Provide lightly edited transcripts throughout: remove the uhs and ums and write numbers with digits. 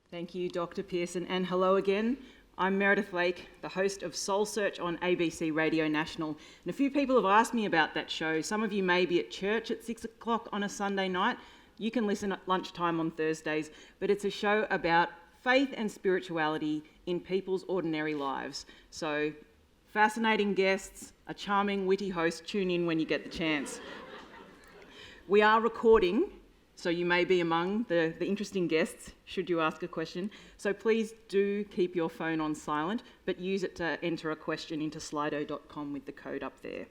Thank you, Dr. Pearson, and hello again. I'm Meredith Lake, the host of Soul Search on ABC Radio National. And a few people have asked me about that show. Some of you may be at church at 6 o'clock on a Sunday night. You can listen at lunchtime on Thursdays, but it's a show about faith and spirituality in people's ordinary lives. So, fascinating guests, a charming, witty host. Tune in when you get the chance. We are recording, so you may be among the interesting guests should you ask a question. So please do keep your phone on silent, but use it to enter a question into slido.com with the code up there.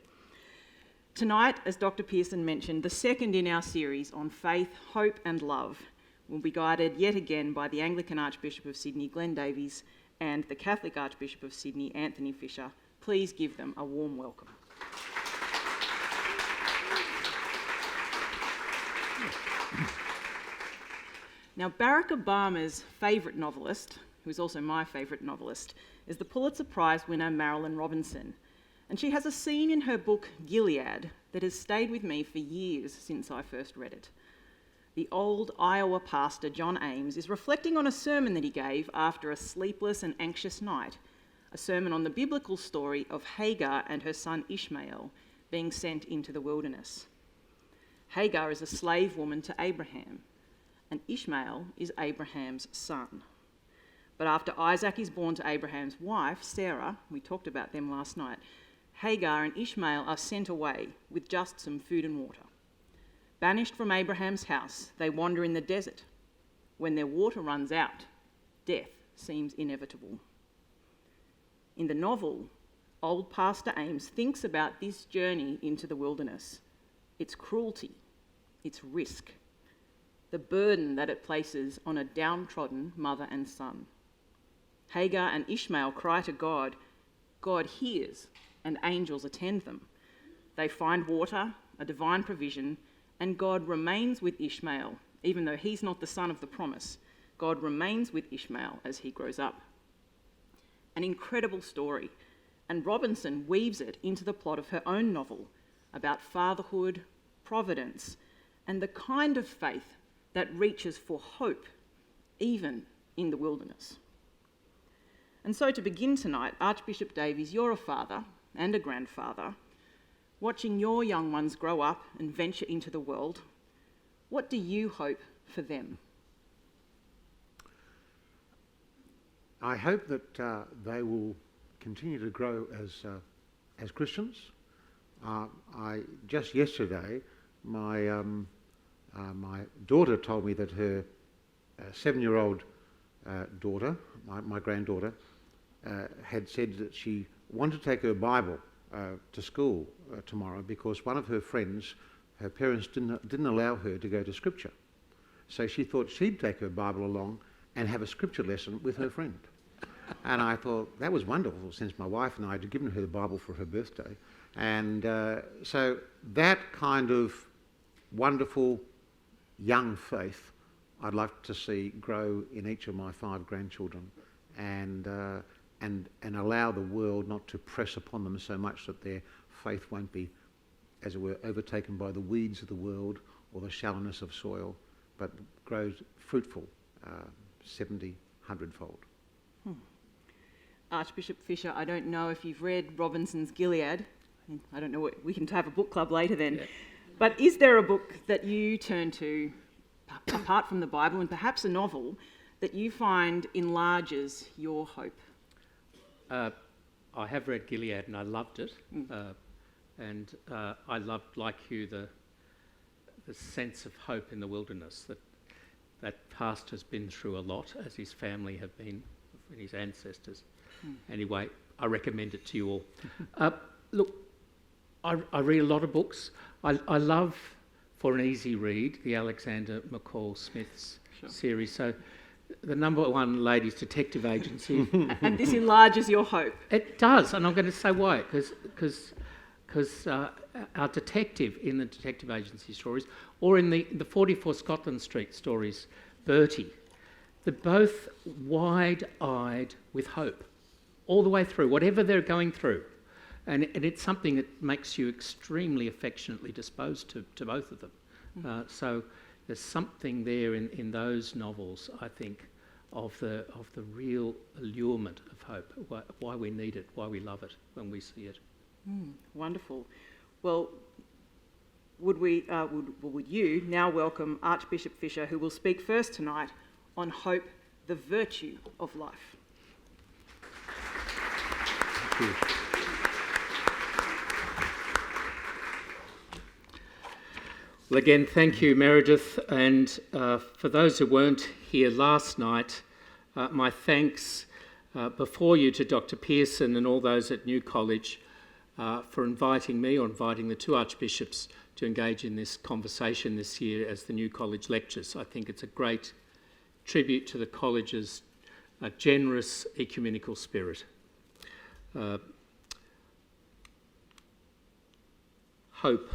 Tonight, as Dr. Pearson mentioned, the second in our series on faith, hope and love will be guided yet again by the Anglican Archbishop of Sydney, Glenn Davies, and the Catholic Archbishop of Sydney, Anthony Fisher. Please give them a warm welcome. Now, Barack Obama's favourite novelist, who is also my favourite novelist, is the Pulitzer Prize winner Marilynne Robinson. And she has a scene in her book, Gilead, that has stayed with me for years since I first read it. The old Iowa pastor, John Ames, is reflecting on a sermon that he gave after a sleepless and anxious night, a sermon on the biblical story of Hagar and her son Ishmael being sent into the wilderness. Hagar is a slave woman to Abraham, and Ishmael is Abraham's son. But after Isaac is born to Abraham's wife, Sarah, we talked about them last night, Hagar and Ishmael are sent away with just some food and water. Banished from Abraham's house, they wander in the desert. When their water runs out, death seems inevitable. In the novel, old Pastor Ames thinks about this journey into the wilderness, its cruelty, its risk, the burden that it places on a downtrodden mother and son. Hagar and Ishmael cry to God. God hears, and angels attend them. They find water, a divine provision, and God remains with Ishmael, even though he's not the son of the promise. God remains with Ishmael as he grows up. An incredible story, and Robinson weaves it into the plot of her own novel about fatherhood, providence, and the kind of faith that reaches for hope, even in the wilderness. And so to begin tonight, Archbishop Davies, you're a father and a grandfather. Watching your young ones grow up and venture into the world, what do you hope for them? I hope that they will continue to grow as Christians. Just yesterday, my daughter told me that her 7-year-old daughter, my granddaughter, had said that she wanted to take her Bible to school tomorrow because one of her friends, her parents didn't allow her to go to Scripture. So she thought she'd take her Bible along and have a Scripture lesson with her friend. And I thought that was wonderful, since my wife and I had given her the Bible for her birthday. And so that kind of wonderful young faith I'd like to see grow in each of my 5 grandchildren, and allow the world not to press upon them so much that their faith won't be, as it were, overtaken by the weeds of the world or the shallowness of soil, but grows fruitful 70, 100-fold. Archbishop Fisher, I don't know if you've read Robinson's Gilead. I don't know, we can have a book club later then. Yeah. But is there a book that you turn to, apart from the Bible, and perhaps a novel, that you find enlarges your hope? I have read Gilead and I loved it. And I loved, like you, the sense of hope in the wilderness, that pastor's been through a lot, as his family have been, and his ancestors. Anyway, I recommend it to you all. Look, I read a lot of books. I love, for an easy read, the Alexander McCall Smith's series. So the number one ladies detective agency. And this enlarges your hope. It does, and I'm going to say why. Because our detective in the detective agency stories, or in the 44 Scotland Street stories, Bertie, they're both wide-eyed with hope all the way through, whatever they're going through. And it's something that makes you extremely affectionately disposed to both of them. So there's something there in those novels, I think, of the real allurement of hope, why we need it, why we love it when we see it. Wonderful. Well, would you now welcome Archbishop Fisher, who will speak first tonight on hope, the virtue of life. Thank you. Well, again, thank you, Meredith. And for those who weren't here last night, my thanks before you to Dr. Pearson and all those at New College for inviting me, or inviting the two archbishops, to engage in this conversation this year as the New College lectures. I think it's a great tribute to the college's generous ecumenical spirit. Hope.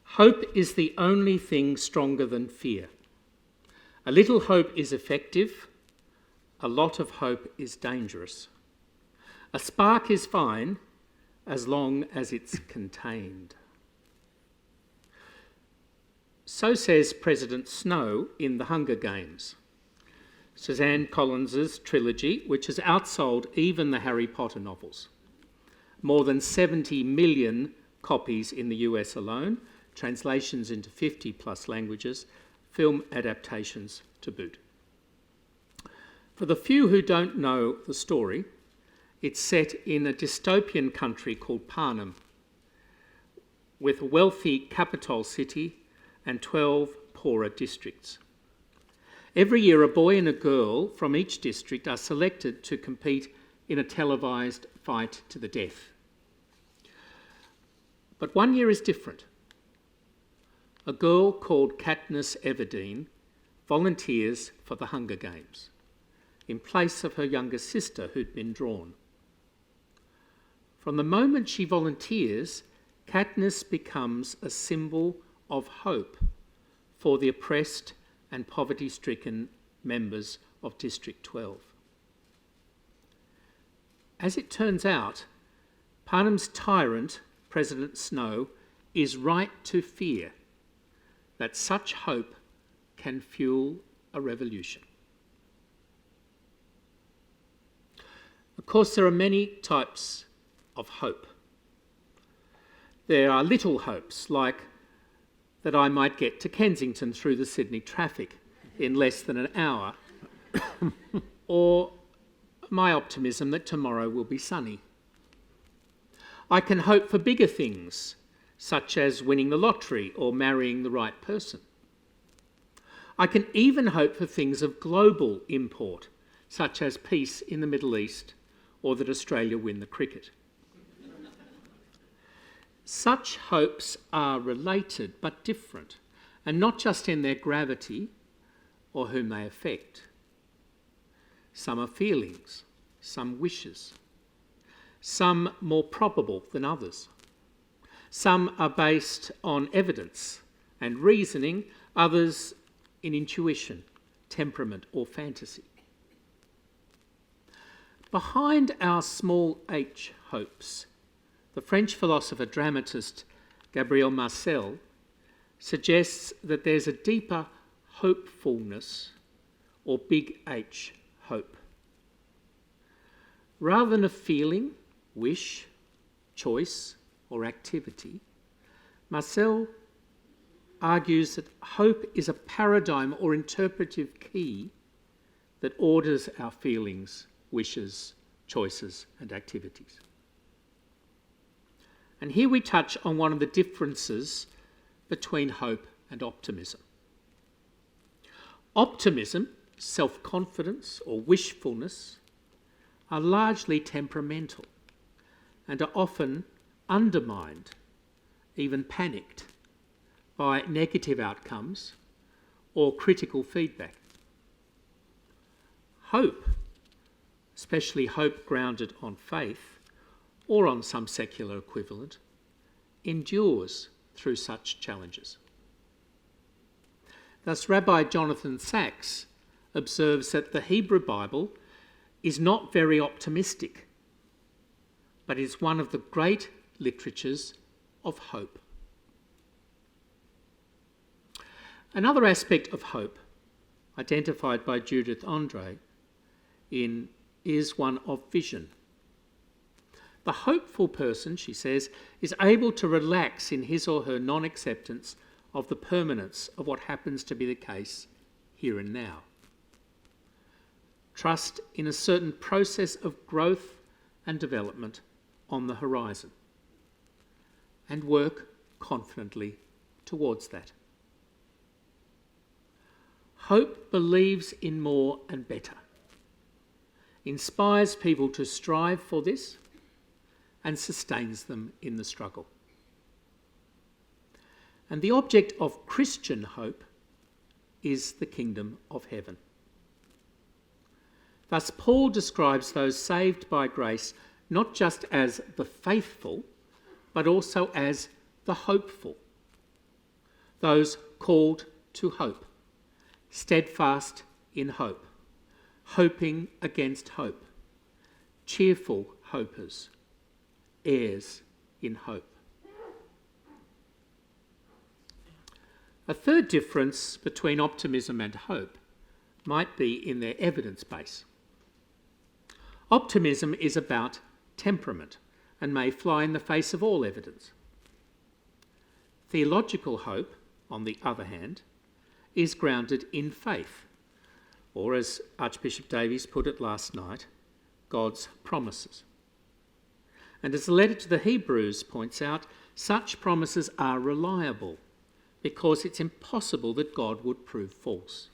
Hope is the only thing stronger than fear. A little hope is effective. A lot of hope is dangerous. A spark is fine as long as it's contained. So says President Snow in The Hunger Games, Suzanne Collins's trilogy, which has outsold even the Harry Potter novels. More than 70 million copies in the US alone, translations into 50 plus languages, film adaptations to boot. For the few who don't know the story, it's set in a dystopian country called Panem, with a wealthy capital city and 12 poorer districts. Every year, a boy and a girl from each district are selected to compete in a televised fight to the death. But one year is different. A girl called Katniss Everdeen volunteers for the Hunger Games in place of her younger sister who'd been drawn. From the moment she volunteers, Katniss becomes a symbol of hope for the oppressed and poverty-stricken members of District 12. As it turns out, Panem's tyrant, President Snow, is right to fear that such hope can fuel a revolution. Of course, there are many types of hope. There are little hopes, like that I might get to Kensington through the Sydney traffic in less than an hour, or my optimism that tomorrow will be sunny. I can hope for bigger things, such as winning the lottery or marrying the right person. I can even hope for things of global import, such as peace in the Middle East or that Australia win the cricket. Such hopes are related but different, and not just in their gravity or whom they affect. Some are feelings, some wishes, some more probable than others. Some are based on evidence and reasoning, others in intuition, temperament, or fantasy. Behind our small h hopes, the French philosopher-dramatist Gabriel Marcel suggests that there's a deeper hopefulness, or big H, hope. Rather than a feeling, wish, choice, or activity, Marcel argues that hope is a paradigm or interpretive key that orders our feelings, wishes, choices, and activities. And here we touch on one of the differences between hope and optimism. Optimism, self-confidence, or wishfulness are largely temperamental and are often undermined, even panicked, by negative outcomes or critical feedback. Hope, especially hope grounded on faith, or on some secular equivalent, endures through such challenges. Thus, Rabbi Jonathan Sacks observes that the Hebrew Bible is not very optimistic, but is one of the great literatures of hope. Another aspect of hope identified by Judith Andre, is one of vision. The hopeful person, she says, is able to relax in his or her non-acceptance of the permanence of what happens to be the case here and now. Trust in a certain process of growth and development on the horizon, and work confidently towards that. Hope believes in more and better, inspires people to strive for this, and sustains them in the struggle. And the object of Christian hope is the kingdom of heaven. Thus, Paul describes those saved by grace not just as the faithful, but also as the hopeful. Those called to hope, steadfast in hope, hoping against hope, cheerful hopers, heirs in hope. A third difference between optimism and hope might be in their evidence base. Optimism is about temperament and may fly in the face of all evidence. Theological hope, on the other hand, is grounded in faith, or as Archbishop Davies put it last night, God's promises. And as the letter to the Hebrews points out, such promises are reliable because it's impossible that God would prove false.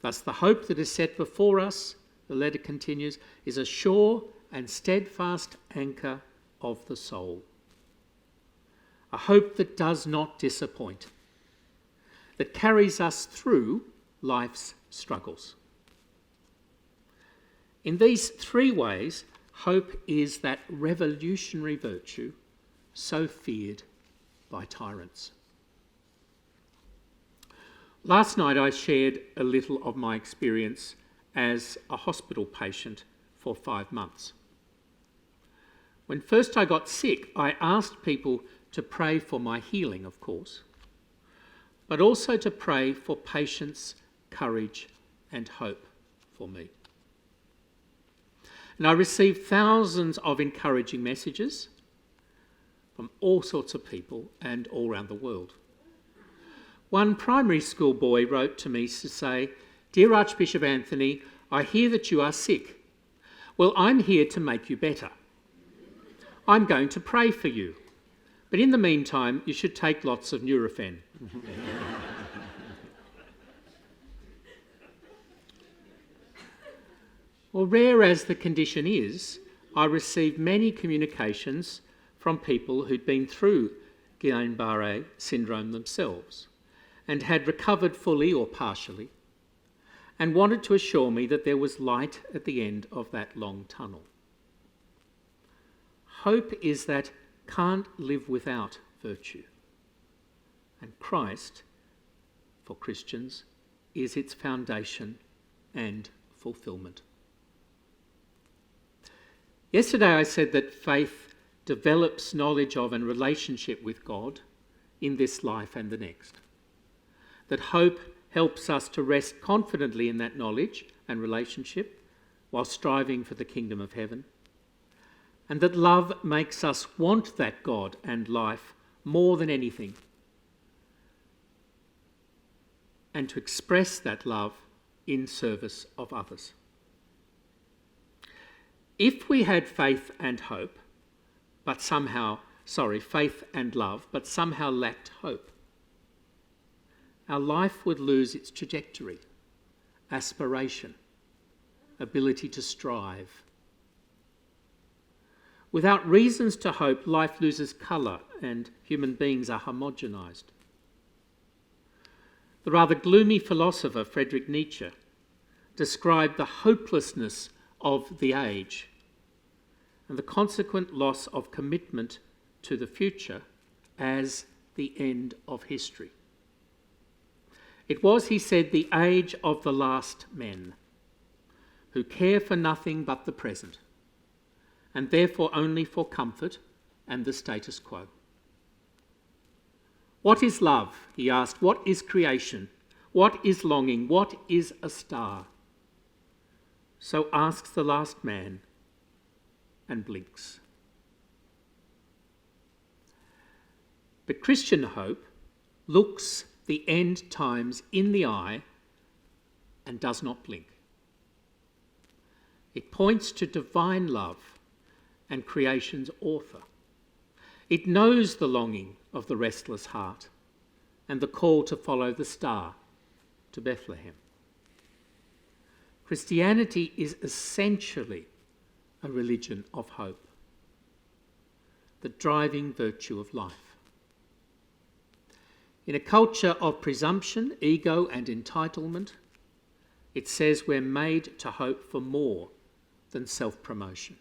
Thus, the hope that is set before us, the letter continues, is a sure and steadfast anchor of the soul. A hope that does not disappoint, that carries us through life's struggles. In these three ways, hope is that revolutionary virtue so feared by tyrants. Last night I shared a little of my experience as a hospital patient for 5 months. When first I got sick, I asked people to pray for my healing, of course, but also to pray for patience, courage, and hope for me. And I received thousands of encouraging messages from all sorts of people and all around the world. One primary school boy wrote to me to say, "Dear Archbishop Anthony, I hear that you are sick. Well, I'm here to make you better. I'm going to pray for you. But in the meantime, you should take lots of Nurofen." Well, rare as the condition is, I received many communications from people who'd been through Guillain-Barré syndrome themselves and had recovered fully or partially, and wanted to assure me that there was light at the end of that long tunnel. Hope is that can't live without virtue, and Christ, for Christians, is its foundation and fulfilment. Yesterday I said that faith develops knowledge of and relationship with God in this life and the next. That hope helps us to rest confidently in that knowledge and relationship while striving for the kingdom of heaven. And that love makes us want that God and life more than anything, and to express that love in service of others. If we had faith and love, but somehow lacked hope, our life would lose its trajectory, aspiration, ability to strive. Without reasons to hope, life loses colour and human beings are homogenised. The rather gloomy philosopher Friedrich Nietzsche described the hopelessness of the age and the consequent loss of commitment to the future as the end of history. It was, he said, the age of the last men, who care for nothing but the present, and therefore only for comfort and the status quo. What is love? He asked. What is creation? What is longing? What is a star? So asks the last man and blinks. But Christian hope looks the end times in the eye and does not blink. It points to divine love and creation's author. It knows the longing of the restless heart and the call to follow the star to Bethlehem. Christianity is essentially a religion of hope, the driving virtue of life. In a culture of presumption, ego and entitlement, it says we're made to hope for more than self-promotion.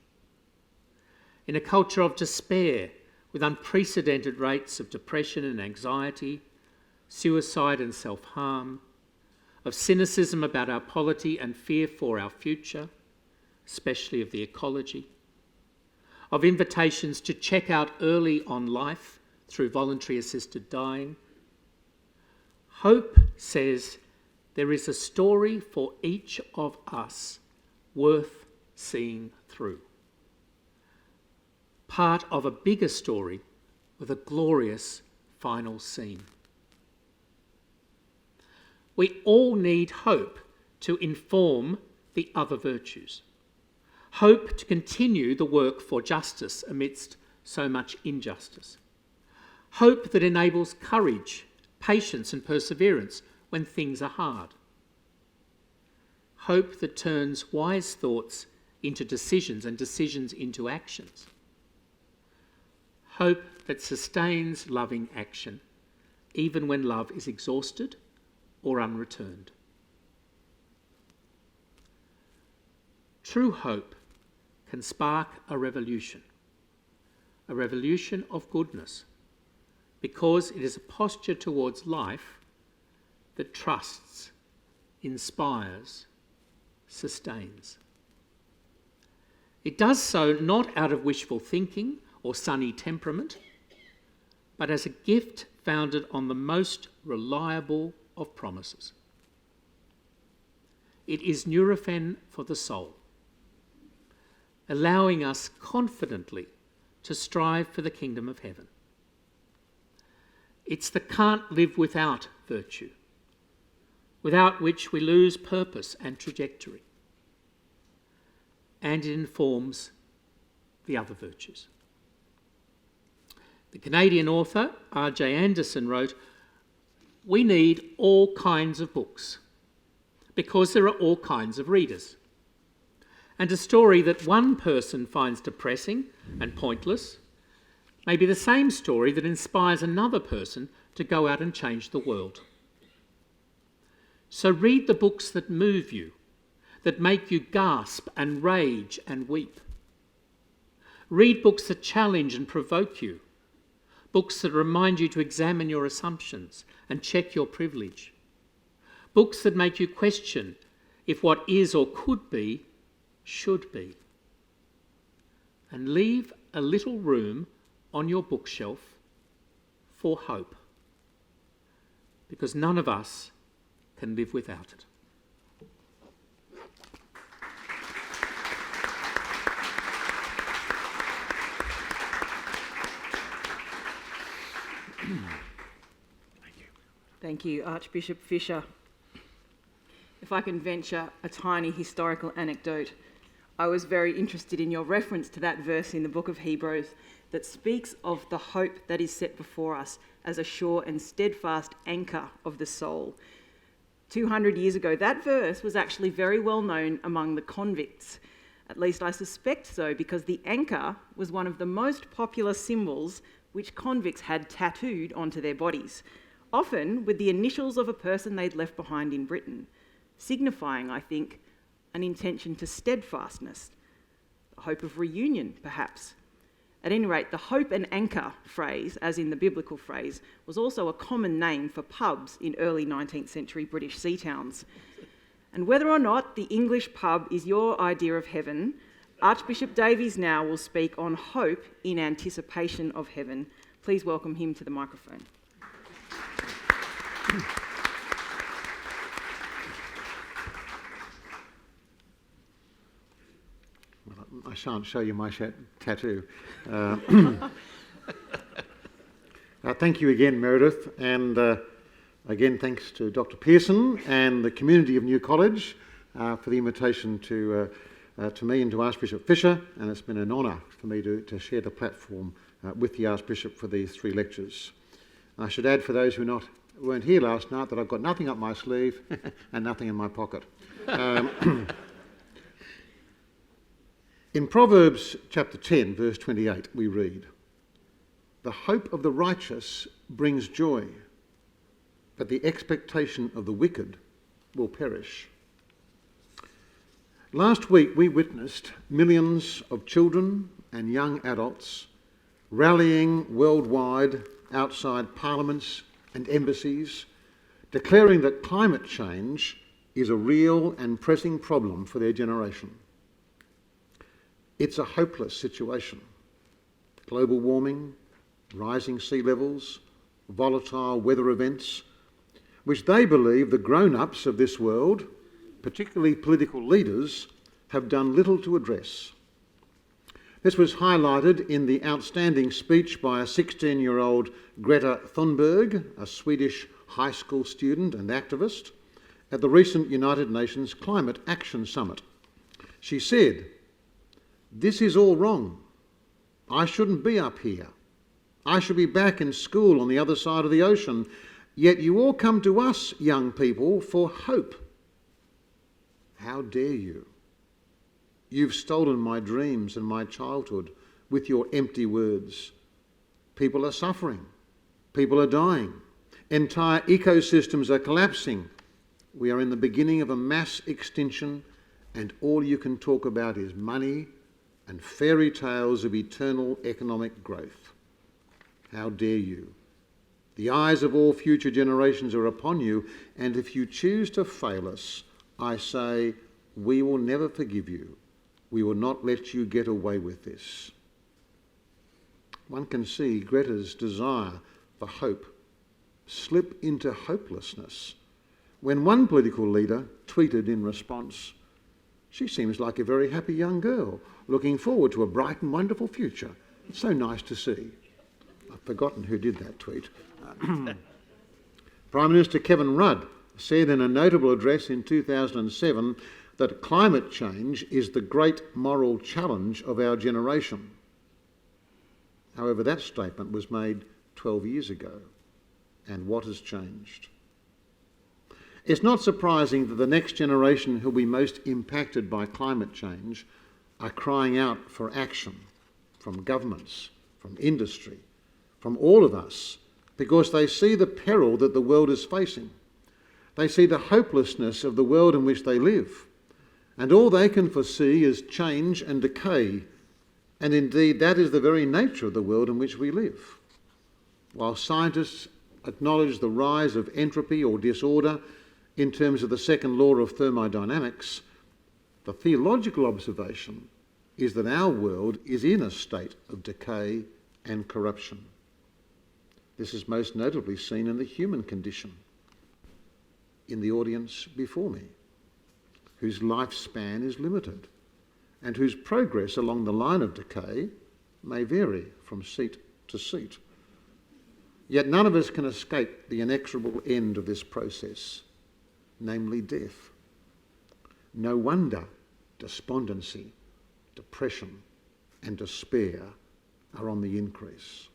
In a culture of despair, with unprecedented rates of depression and anxiety, suicide and self-harm, of cynicism about our polity and fear for our future, especially of the ecology, of invitations to check out early on life through voluntary assisted dying, hope says there is a story for each of us worth seeing through. Part of a bigger story with a glorious final scene. We all need hope to inform the other virtues. Hope to continue the work for justice amidst so much injustice. Hope that enables courage, patience and perseverance when things are hard. Hope that turns wise thoughts into decisions and decisions into actions. Hope that sustains loving action, even when love is exhausted or unreturned. True hope can spark a revolution of goodness, because it is a posture towards life that trusts, inspires, sustains. It does so not out of wishful thinking or sunny temperament, but as a gift founded on the most reliable of promises. It is Nurofen for the soul, allowing us confidently to strive for the kingdom of heaven. It's the can't live without virtue, without which we lose purpose and trajectory. And it informs the other virtues. The Canadian author R.J. Anderson wrote, "We need all kinds of books because there are all kinds of readers. And a story that one person finds depressing and pointless may be the same story that inspires another person to go out and change the world. So read the books that move you, that make you gasp and rage and weep. Read books that challenge and provoke you, books that remind you to examine your assumptions and check your privilege, books that make you question if what is or could be should be. And leave a little room on your bookshelf for hope, because none of us can live without it." Thank you, Archbishop Fisher. If I can venture a tiny historical anecdote, I was very interested in your reference to that verse in the book of Hebrews that speaks of the hope that is set before us as a sure and steadfast anchor of the soul. 200 years ago, that verse was actually very well known among the convicts. At least I suspect so, because the anchor was one of the most popular symbols which convicts had tattooed onto their bodies, often with the initials of a person they'd left behind in Britain, signifying, I think, an intention to steadfastness, the hope of reunion, perhaps. At any rate, the hope and anchor phrase, as in the biblical phrase, was also a common name for pubs in early 19th century British sea towns. And whether or not the English pub is your idea of heaven, Archbishop Davies now will speak on hope in anticipation of heaven. Please welcome him to the microphone. shan't show you my tattoo. Thank you again, Meredith, and again thanks to Dr. Pearson and the community of New College for the invitation to me and to Archbishop Fisher, and it's been an honour for me to share the platform with the Archbishop for these 3 lectures. I should add, for those who weren't here last night, that I've got nothing up my sleeve and nothing in my pocket. In Proverbs chapter 10, verse 28, we read, "The hope of the righteous brings joy, but the expectation of the wicked will perish." Last week we witnessed millions of children and young adults rallying worldwide outside parliaments and embassies, declaring that climate change is a real and pressing problem for their generation. It's a hopeless situation. Global warming, rising sea levels, volatile weather events, which they believe the grown-ups of this world, particularly political leaders, have done little to address. This was highlighted in the outstanding speech by a 16-year-old Greta Thunberg, a Swedish high school student and activist, at the recent United Nations Climate Action Summit. She said, "This is all wrong. I shouldn't be up here. I should be back in school on the other side of the ocean. Yet you all come to us, young people, for hope. How dare you? You've stolen my dreams and my childhood with your empty words. People are suffering. People are dying. Entire ecosystems are collapsing. We are in the beginning of a mass extinction, and all you can talk about is money and fairy tales of eternal economic growth. How dare you? The eyes of all future generations are upon you, and if you choose to fail us, I say, we will never forgive you. We will not let you get away with this." One can see Greta's desire for hope slip into hopelessness when one political leader tweeted in response, "She seems like a very happy young girl, looking forward to a bright and wonderful future. It's so nice to see." I've forgotten who did that tweet. Prime Minister Kevin Rudd said in a notable address in 2007 that climate change is the great moral challenge of our generation. However, that statement was made 12 years ago, and what has changed? It's not surprising that the next generation who will be most impacted by climate change are crying out for action from governments, from industry, from all of us, because they see the peril that the world is facing. They see the hopelessness of the world in which they live, and all they can foresee is change and decay, and indeed that is the very nature of the world in which we live. While scientists acknowledge the rise of entropy or disorder in terms of the second law of thermodynamics, the theological observation is that our world is in a state of decay and corruption. This is most notably seen in the human condition, in the audience before me, whose lifespan is limited and whose progress along the line of decay may vary from seat to seat. Yet none of us can escape the inexorable end of this process, namely death. No wonder despondency, depression and despair are on the increase.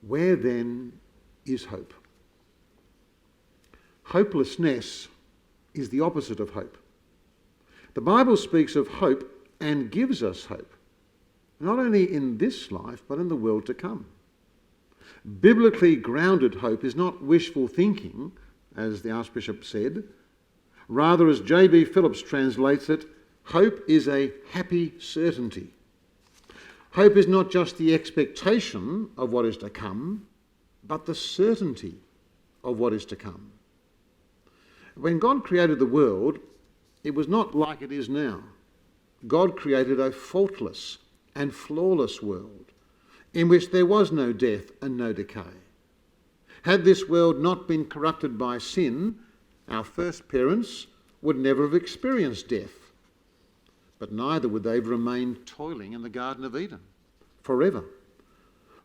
Where then is hope? Hopelessness is the opposite of hope. The Bible speaks of hope and gives us hope, not only in this life but in the world to come. Biblically grounded hope is not wishful thinking, as the Archbishop said. Rather, as J.B. Phillips translates it, hope is a happy certainty. Hope is not just the expectation of what is to come, but the certainty of what is to come. When God created the world, it was not like it is now. God created a faultless and flawless world in which there was no death and no decay. Had this world not been corrupted by sin, our first parents would never have experienced death. but neither would they have remained toiling in the Garden of Eden forever.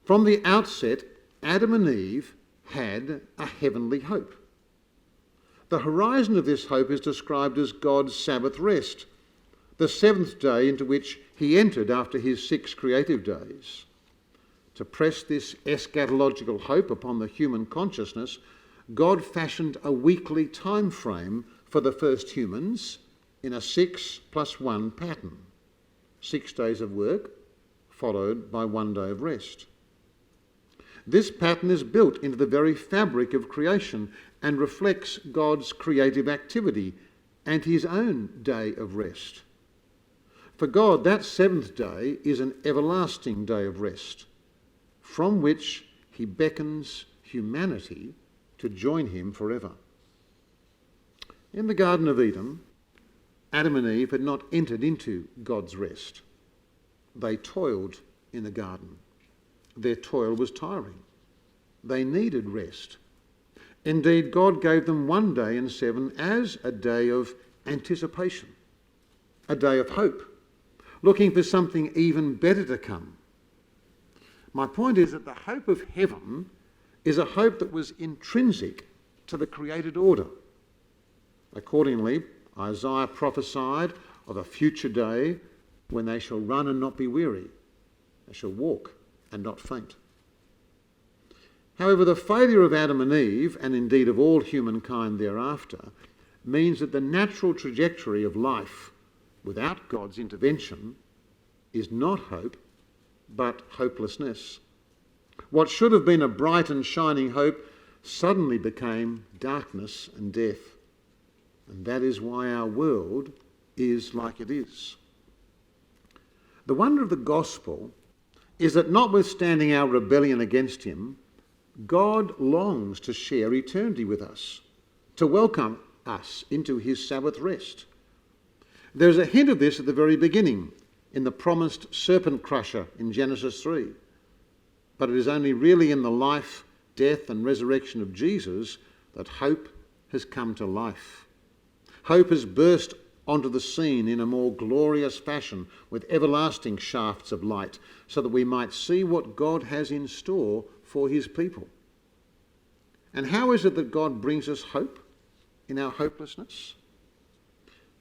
From the outset, Adam and Eve had a heavenly hope. The horizon of this hope is described as God's Sabbath rest, the seventh day into which he entered after his 6 creative days. To press this eschatological hope upon the human consciousness, God fashioned a weekly time frame for the first humans in a 6+1 pattern. 6 days of work, followed by 1 day of rest. This pattern is built into the very fabric of creation and reflects God's creative activity and his own day of rest. For God, that 7th day is an everlasting day of rest, from which he beckons humanity to join him forever. In the Garden of Eden, Adam and Eve had not entered into God's rest. They toiled in the garden. Their toil was tiring. They needed rest. Indeed, God gave them 1 day in 7 as a day of anticipation, a day of hope, looking for something even better to come. My point is that the hope of heaven is a hope that was intrinsic to the created order. Accordingly, Isaiah prophesied of a future day when they shall run and not be weary. They shall walk and not faint. However, the failure of Adam and Eve, and indeed of all humankind thereafter, means that the natural trajectory of life without God's intervention is not hope, but hopelessness. What should have been a bright and shining hope suddenly became darkness and death. And that is why our world is like it is. The wonder of the gospel is that notwithstanding our rebellion against him, God longs to share eternity with us, to welcome us into his Sabbath rest. There's a hint of this at the very beginning, in the promised serpent crusher in Genesis 3. But it is only really in the life, death and resurrection of Jesus that hope has come to life. Hope has burst onto the scene in a more glorious fashion with everlasting shafts of light, so that we might see what God has in store for his people. And how is it that God brings us hope in our hopelessness?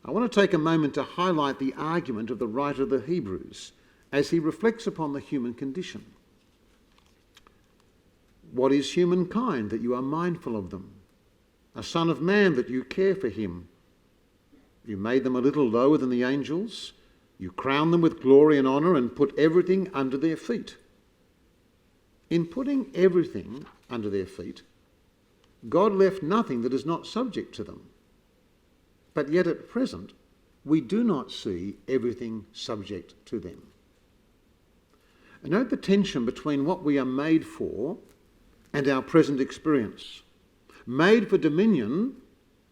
I want to take a moment to highlight the argument of the writer of the Hebrews as he reflects upon the human condition. What is humankind that you are mindful of them? A son of man that you care for him? You made them a little lower than the angels. You crowned them with glory and honour and put everything under their feet. In putting everything under their feet, God left nothing that is not subject to them. But yet at present, we do not see everything subject to them. And note the tension between what we are made for and our present experience. Made for dominion,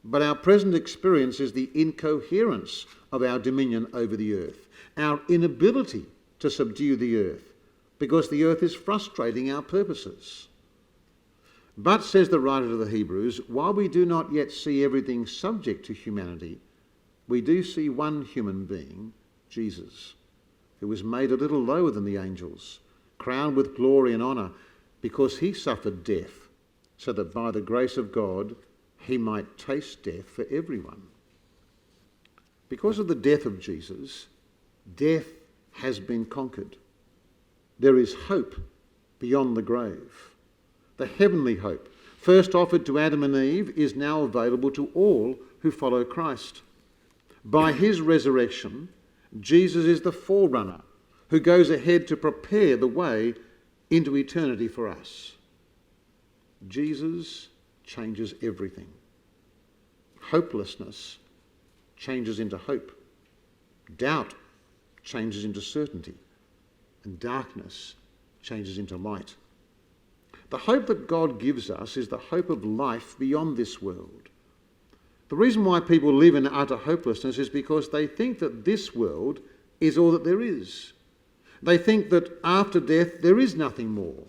but our present experience is the incoherence of our dominion over the earth, our inability to subdue the earth, because the earth is frustrating our purposes. But, says the writer of the Hebrews, while we do not yet see everything subject to humanity, we do see one human being, Jesus, who was made a little lower than the angels, crowned with glory and honour, because he suffered death, so that by the grace of God he might taste death for everyone. Because of the death of Jesus, death has been conquered. There is hope beyond the grave. The heavenly hope, first offered to Adam and Eve, is now available to all who follow Christ. By his resurrection, Jesus is the forerunner who goes ahead to prepare the way into eternity for us. Jesus changes everything. Hopelessness changes into hope. Doubt changes into certainty. And darkness changes into light. The hope that God gives us is the hope of life beyond this world. The reason why people live in utter hopelessness is because they think that this world is all that there is. They think that after death there is nothing more.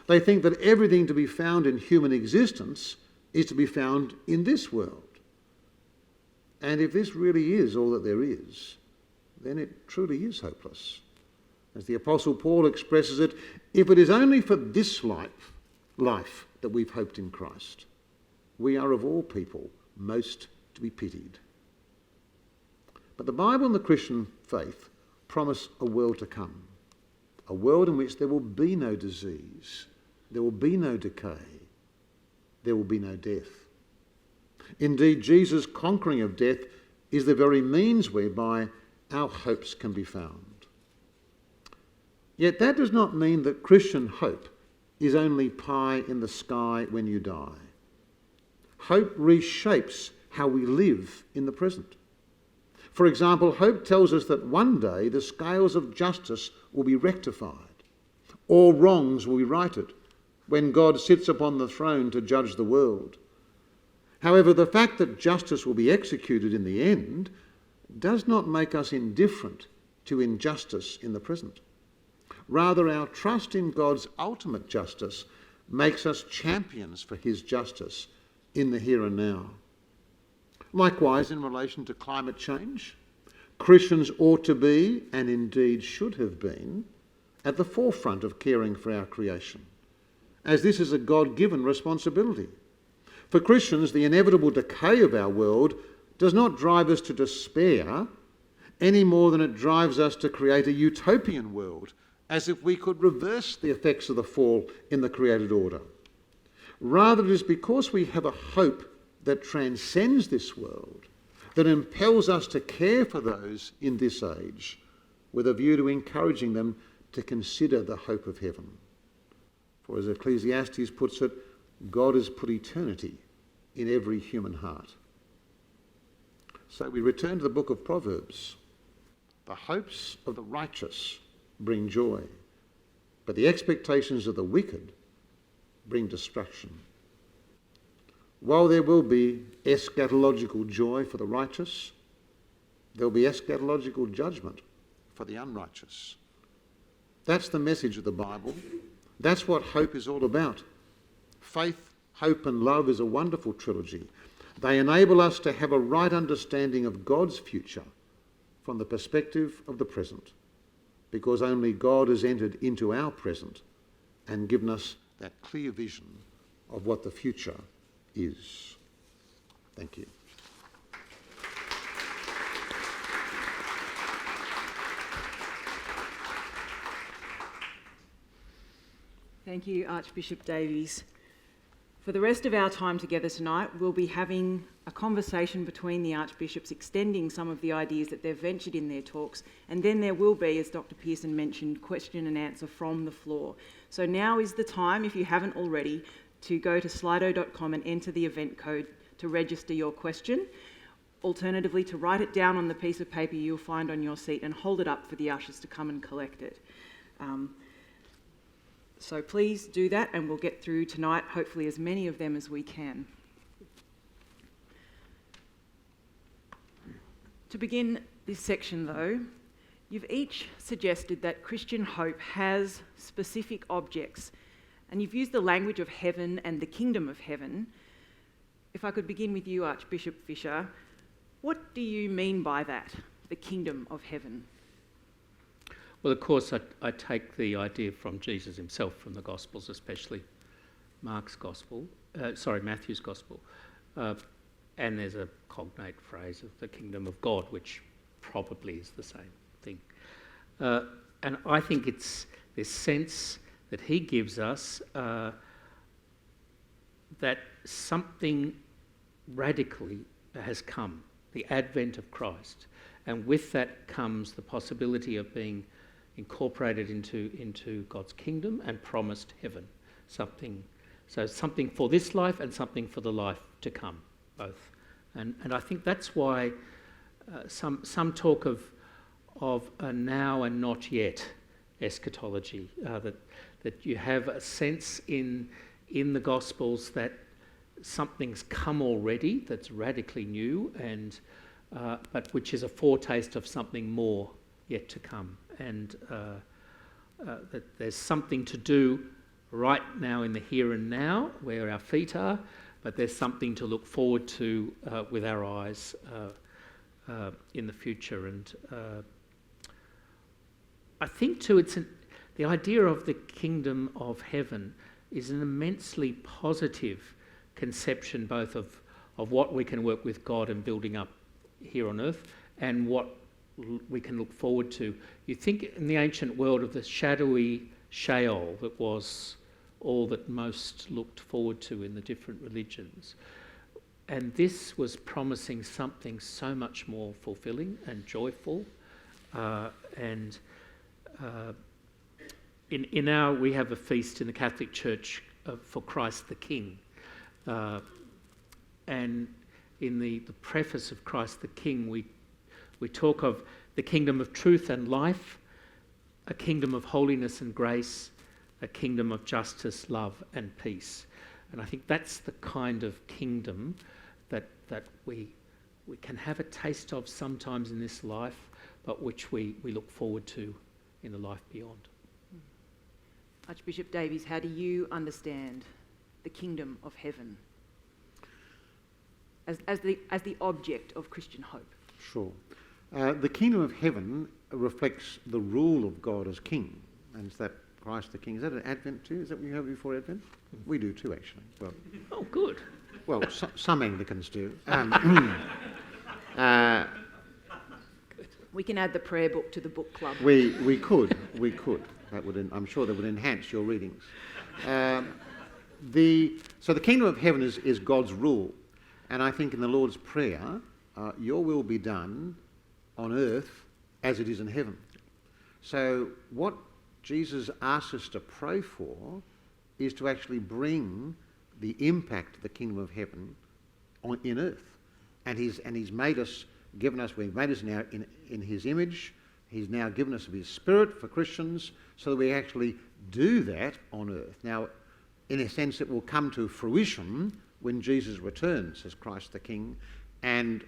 They think that everything to be found in human existence is to be found in this world. And if this really is all that there is, then it truly is hopeless. As the Apostle Paul expresses it, if it is only for this life that we've hoped in Christ, we are of all people most to be pitied. But the Bible and the Christian faith promise a world to come, a world in which there will be no disease, there will be no decay, there will be no death. Indeed, Jesus' conquering of death is the very means whereby our hopes can be found. Yet that does not mean that Christian hope is only pie in the sky when you die. Hope reshapes how we live in the present. For example, hope tells us that one day the scales of justice will be rectified. All wrongs will be righted when God sits upon the throne to judge the world. However, the fact that justice will be executed in the end does not make us indifferent to injustice in the present. Rather, our trust in God's ultimate justice makes us champions for his justice in the here and now. Likewise, in relation to climate change, Christians ought to be, and indeed should have been, at the forefront of caring for our creation, as this is a God-given responsibility. For Christians, the inevitable decay of our world does not drive us to despair any more than it drives us to create a utopian world, as if we could reverse the effects of the fall in the created order. Rather, it is because we have a hope that transcends this world that impels us to care for those in this age with a view to encouraging them to consider the hope of heaven. For as Ecclesiastes puts it, God has put eternity in every human heart. So we return to the book of Proverbs. The hopes of the righteous bring joy, but the expectations of the wicked bring destruction. While there will be eschatological joy for the righteous, there will be eschatological judgment for the unrighteous. That's the message of the Bible. That's what hope is all about. Faith, hope and love is a wonderful trilogy. They enable us to have a right understanding of God's future from the perspective of the present, because only God has entered into our present and given us that clear vision of what the future is. Thank you. Thank you, Archbishop Davies. For the rest of our time together tonight, we'll be having a conversation between the Archbishops, extending some of the ideas that they've ventured in their talks, and then there will be, as Dr. Pearson mentioned, question and answer from the floor. So now is the time, if you haven't already, to go to slido.com and enter the event code to register your question. Alternatively, to write it down on the piece of paper you'll find on your seat and hold it up for the ushers to come and collect it. So please do that, and we'll get through tonight, hopefully as many of them as we can. To begin this section though, you've each suggested that Christian hope has specific objects, and you've used the language of heaven and the kingdom of heaven. If I could begin with you, Archbishop Fisher, what do you mean by that, the kingdom of heaven? Well, of course, I take the idea from Jesus himself, from the Gospels, especially Matthew's Gospel, and there's a cognate phrase of the kingdom of God, which probably is the same thing. And I think it's this sense that he gives us that something radically has come, the advent of Christ, and with that comes the possibility of being incorporated into God's kingdom and promised heaven. Something for this life and something for the life to come, both. And I think that's why some talk of a now and not yet eschatology, that you have a sense in the Gospels that something's come already that's radically new, and but which is a foretaste of something more yet to come. And that there's something to do right now in the here and now, where our feet are, but there's something to look forward to with our eyes in the future. And I think too, the idea of the kingdom of heaven is an immensely positive conception, both of what we can work with God and building up here on earth, and what we can look forward to. You think in the ancient world of the shadowy Sheol that was all that most looked forward to in the different religions. And this was promising something so much more fulfilling and joyful. We have a feast in the Catholic Church for Christ the King. And in the preface of Christ the King, we talk of the kingdom of truth and life, a kingdom of holiness and grace, a kingdom of justice, love and peace. And I think that's the kind of kingdom that we can have a taste of sometimes in this life, but which we look forward to in the life beyond. Archbishop Davies, how do you understand the kingdom of heaven as the object of Christian hope? Sure. The kingdom of heaven reflects the rule of God as king, and it's that Christ the King. Is that an Advent too? Is that what you have before Advent? We do too, actually. Well, oh, good. Well, some Anglicans do. We can add the prayer book to the book club. We could. That would, I'm sure, that would enhance your readings. So the kingdom of heaven is God's rule, and I think in the Lord's Prayer, your will be done on earth as it is in heaven. So what Jesus asks us to pray for is to actually bring the impact of the kingdom of heaven in earth, and he's made us. We've made us now in his image. He's now given us of his spirit for Christians so that we actually do that on earth. Now, in a sense, it will come to fruition when Jesus returns as Christ the King and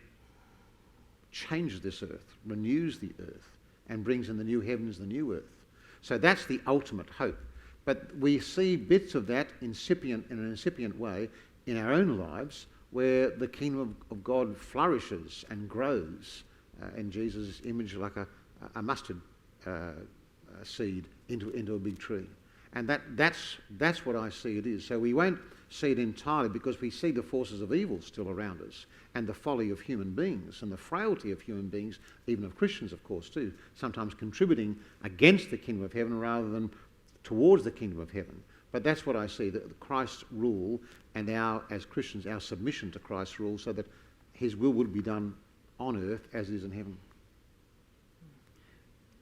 changes this earth, renews the earth, and brings in the new heavens, the new earth. So that's the ultimate hope. But we see bits of that in an incipient way in our own lives, where the kingdom of God flourishes and grows in Jesus' image like a mustard seed into a big tree. And that's what I see it is. So we won't see it entirely because we see the forces of evil still around us and the folly of human beings and the frailty of human beings, even of Christians, of course, too, sometimes contributing against the kingdom of heaven rather than towards the kingdom of heaven. But that's what I see, that Christ's rule and as Christians, our submission to Christ's rule so that his will would be done on earth as it is in heaven.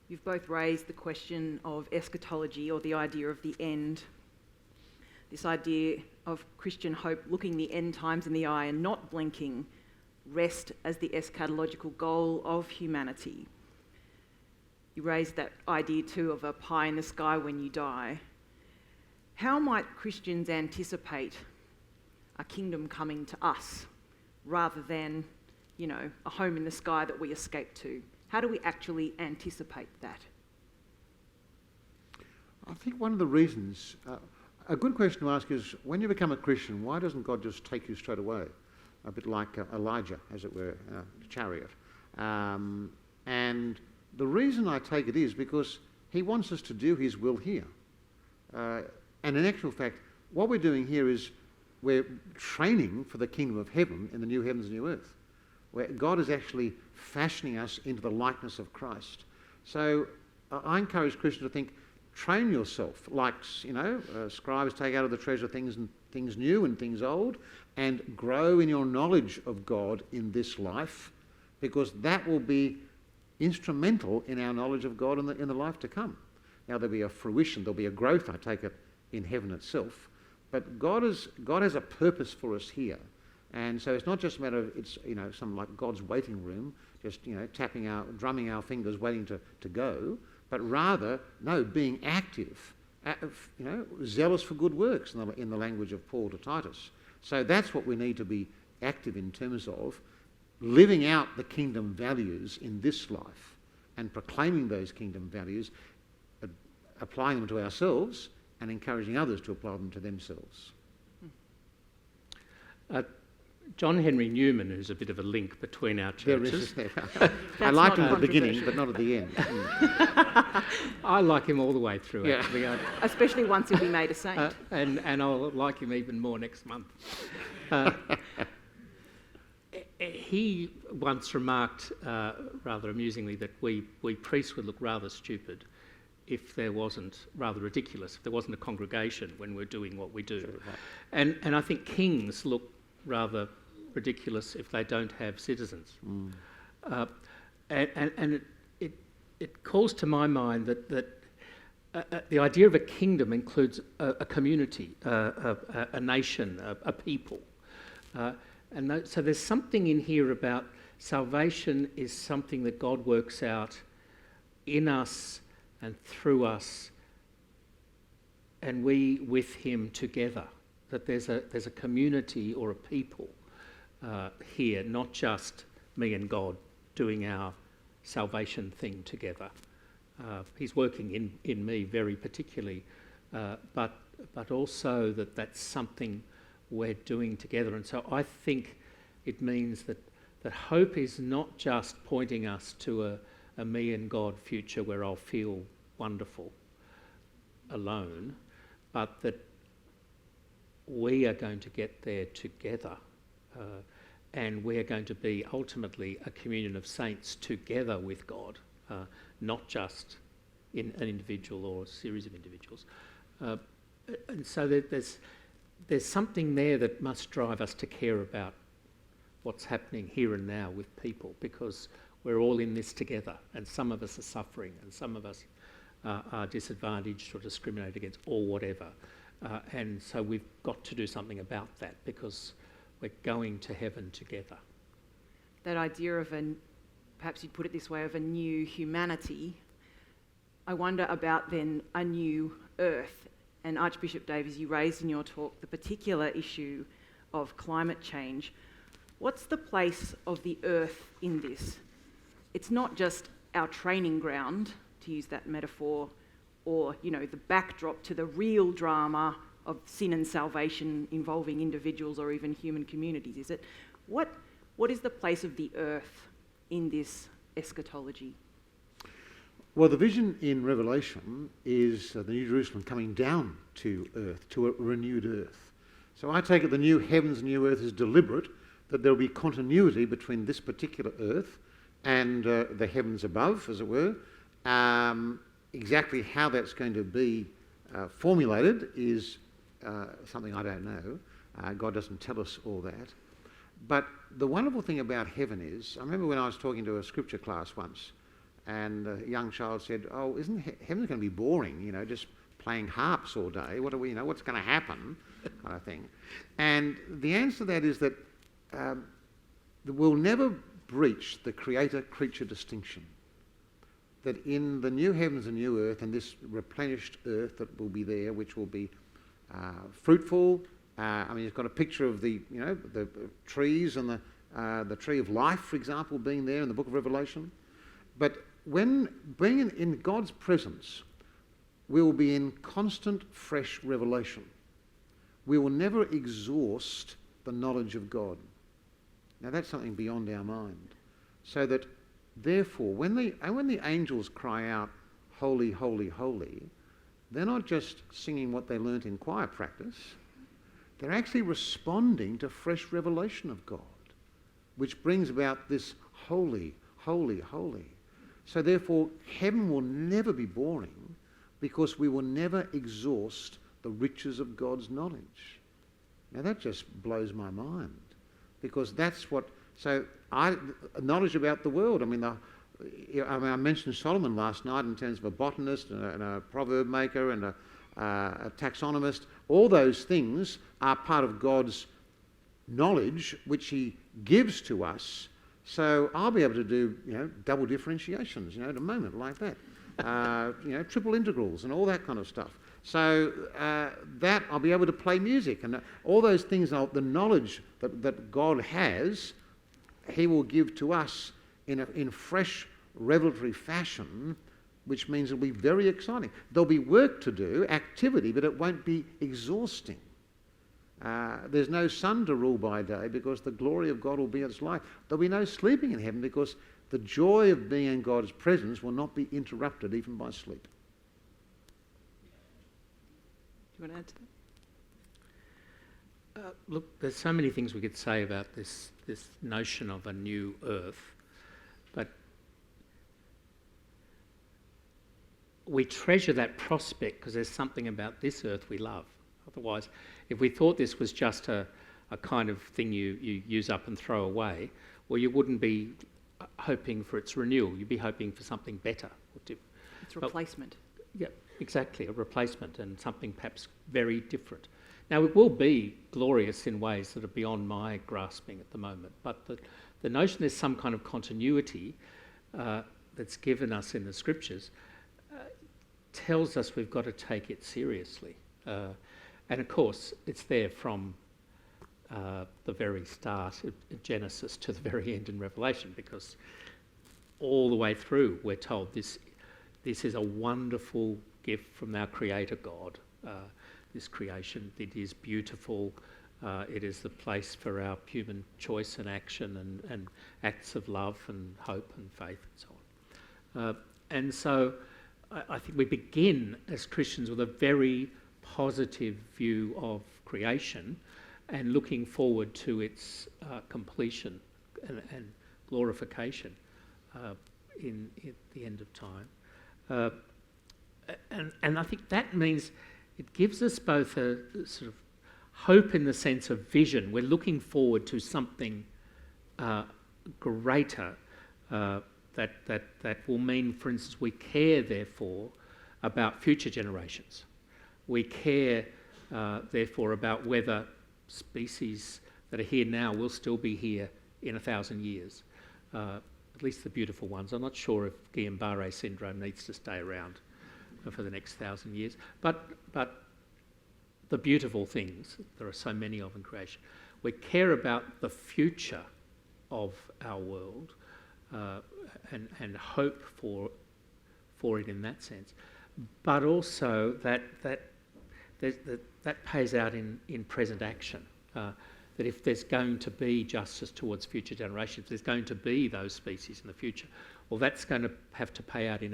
You've both raised the question of eschatology, or the idea of the end. This idea of Christian hope looking the end times in the eye and not blinking, rest as the eschatological goal of humanity. You raised that idea too of a pie in the sky when you die. How might Christians anticipate a kingdom coming to us rather than, a home in the sky that we escape to? How do we actually anticipate that? I think one of the reasons, a good question to ask is, when you become a Christian, why doesn't God just take you straight away? A bit like Elijah, as it were, the chariot. And the reason I take it is because he wants us to do his will here. And in actual fact, what we're doing here is we're training for the kingdom of heaven in the new heavens and new earth, where God is actually fashioning us into the likeness of Christ. So I encourage Christians to think, train yourself, like, scribes take out of the treasure things new and things old, and grow in your knowledge of God in this life, because that will be instrumental in our knowledge of God in the life to come. Now there'll be a fruition, there'll be a growth, I take it, in heaven itself, but God has a purpose for us here. And so it's not just a matter of, it's, something like God's waiting room, just, drumming our fingers, waiting to go, but rather, no, being active, zealous for good works, in the language of Paul to Titus. So that's what we need to be active in terms of, living out the kingdom values in this life and proclaiming those kingdom values, applying them to ourselves and encouraging others to apply them to themselves. John Henry Newman, who's a bit of a link between our There is, churches. isn't there? I liked him at the beginning, but not at the end. I like him all the way through, Yeah. actually. Especially once he'll be made a saint. And I'll like him even more next month. He once remarked, rather amusingly, that we priests would look rather stupid if there wasn't, rather ridiculous, if there wasn't a congregation when we're doing what we do. Sure, right. And I think kings look rather ridiculous if they don't have citizens. And it calls to my mind that the idea of a kingdom includes a community, a nation, a people. So there's something in here about salvation is something that God works out in us and through us, and we with him together. That there's a community or a people here, not just me and God doing our salvation thing together. He's working in me very particularly, but also that's something we're doing together. And so I think it means that hope is not just pointing us to a me and God future where I'll feel wonderful alone, but that we are going to get there together, and we're going to be ultimately a communion of saints together with God, not just in an individual or a series of individuals. And so there's something there that must drive us to care about what's happening here and now with people, because we're all in this together, and some of us are suffering, and some of us are disadvantaged or discriminated against or whatever. And so we've got to do something about that, because we're going to heaven together. That idea of perhaps you'd put it this way, of a new humanity, I wonder about then a new earth. And Archbishop Davies, you raised in your talk the particular issue of climate change. What's the place of the earth in this? It's not just our training ground, to use that metaphor, or, the backdrop to the real drama of sin and salvation involving individuals or even human communities, is it? What is the place of the earth in this eschatology? Well, the vision in Revelation is the New Jerusalem coming down to earth, to a renewed earth. So I take it the new heavens and new earth is deliberate, that there will be continuity between this particular earth and the heavens above, as it were. Exactly how that's going to be formulated is something I don't know. God doesn't tell us all that. But the wonderful thing about heaven is, I remember when I was talking to a scripture class once, and a young child said, "Oh, isn't heaven going to be boring? Just playing harps all day. What are we? What's going to happen?" kind of thing. And the answer to that is that we'll never breach the creator-creature distinction. That in the new heavens and new earth, and this replenished earth that will be there, which will be fruitful. It's got a picture of the trees and the tree of life, for example, being there in the book of Revelation. But when being in God's presence, we will be in constant, fresh revelation. We will never exhaust the knowledge of God. Now that's something beyond our mind. So that, therefore, when the angels cry out, "Holy, holy, holy," they're not just singing what they learnt in choir practice. They're actually responding to fresh revelation of God, which brings about this holy, holy, holy. So therefore, heaven will never be boring, because we will never exhaust the riches of God's knowledge. Now that just blows my mind, because that's what... knowledge about the world. I mentioned Solomon last night in terms of a botanist and a proverb maker and a taxonomist. All those things are part of God's knowledge, which he gives to us. So I'll be able to do, double differentiations, at a moment like that. Triple integrals and all that kind of stuff. So that I'll be able to play music, and all those things, the knowledge that God has, he will give to us in fresh revelatory fashion, which means it'll be very exciting. There'll be work to do, activity, but it won't be exhausting. There's no sun to rule by day because the glory of God will be its light. There'll be no sleeping in heaven because the joy of being in God's presence will not be interrupted even by sleep. Do you want to add to that? Look, there's so many things we could say about this notion of a new earth, but we treasure that prospect because there's something about this earth we love. Otherwise, if we thought this was just a kind of thing you use up and throw away, well, you wouldn't be hoping for its renewal. You'd be hoping for something better. It's replacement. Yeah, exactly, a replacement and something perhaps very different. Now, it will be glorious in ways that are beyond my grasping at the moment, but the notion there's some kind of continuity that's given us in the scriptures tells us we've got to take it seriously. And of course, it's there from the very start of Genesis to the very end in Revelation, because all the way through we're told this is a wonderful gift from our Creator God. This creation, it is beautiful, it is the place for our human choice and action and acts of love and hope and faith and so on. And so I think we begin as Christians with a very positive view of creation and looking forward to its completion and glorification in the end of time. And I think that means it gives us both a sort of hope in the sense of vision. We're looking forward to something greater that will mean, for instance, we care, therefore, about future generations. We care, therefore, about whether species that are here now will still be here in 1,000 years, at least the beautiful ones. I'm not sure if Guillain-Barré syndrome needs to stay around for the next 1,000 years, but the beautiful things, there are so many of in creation. We care about the future of our world and hope for it in that sense, but also that pays out in present action. That if there's going to be justice towards future generations, if there's going to be those species in the future, well, that's going to have to pay out in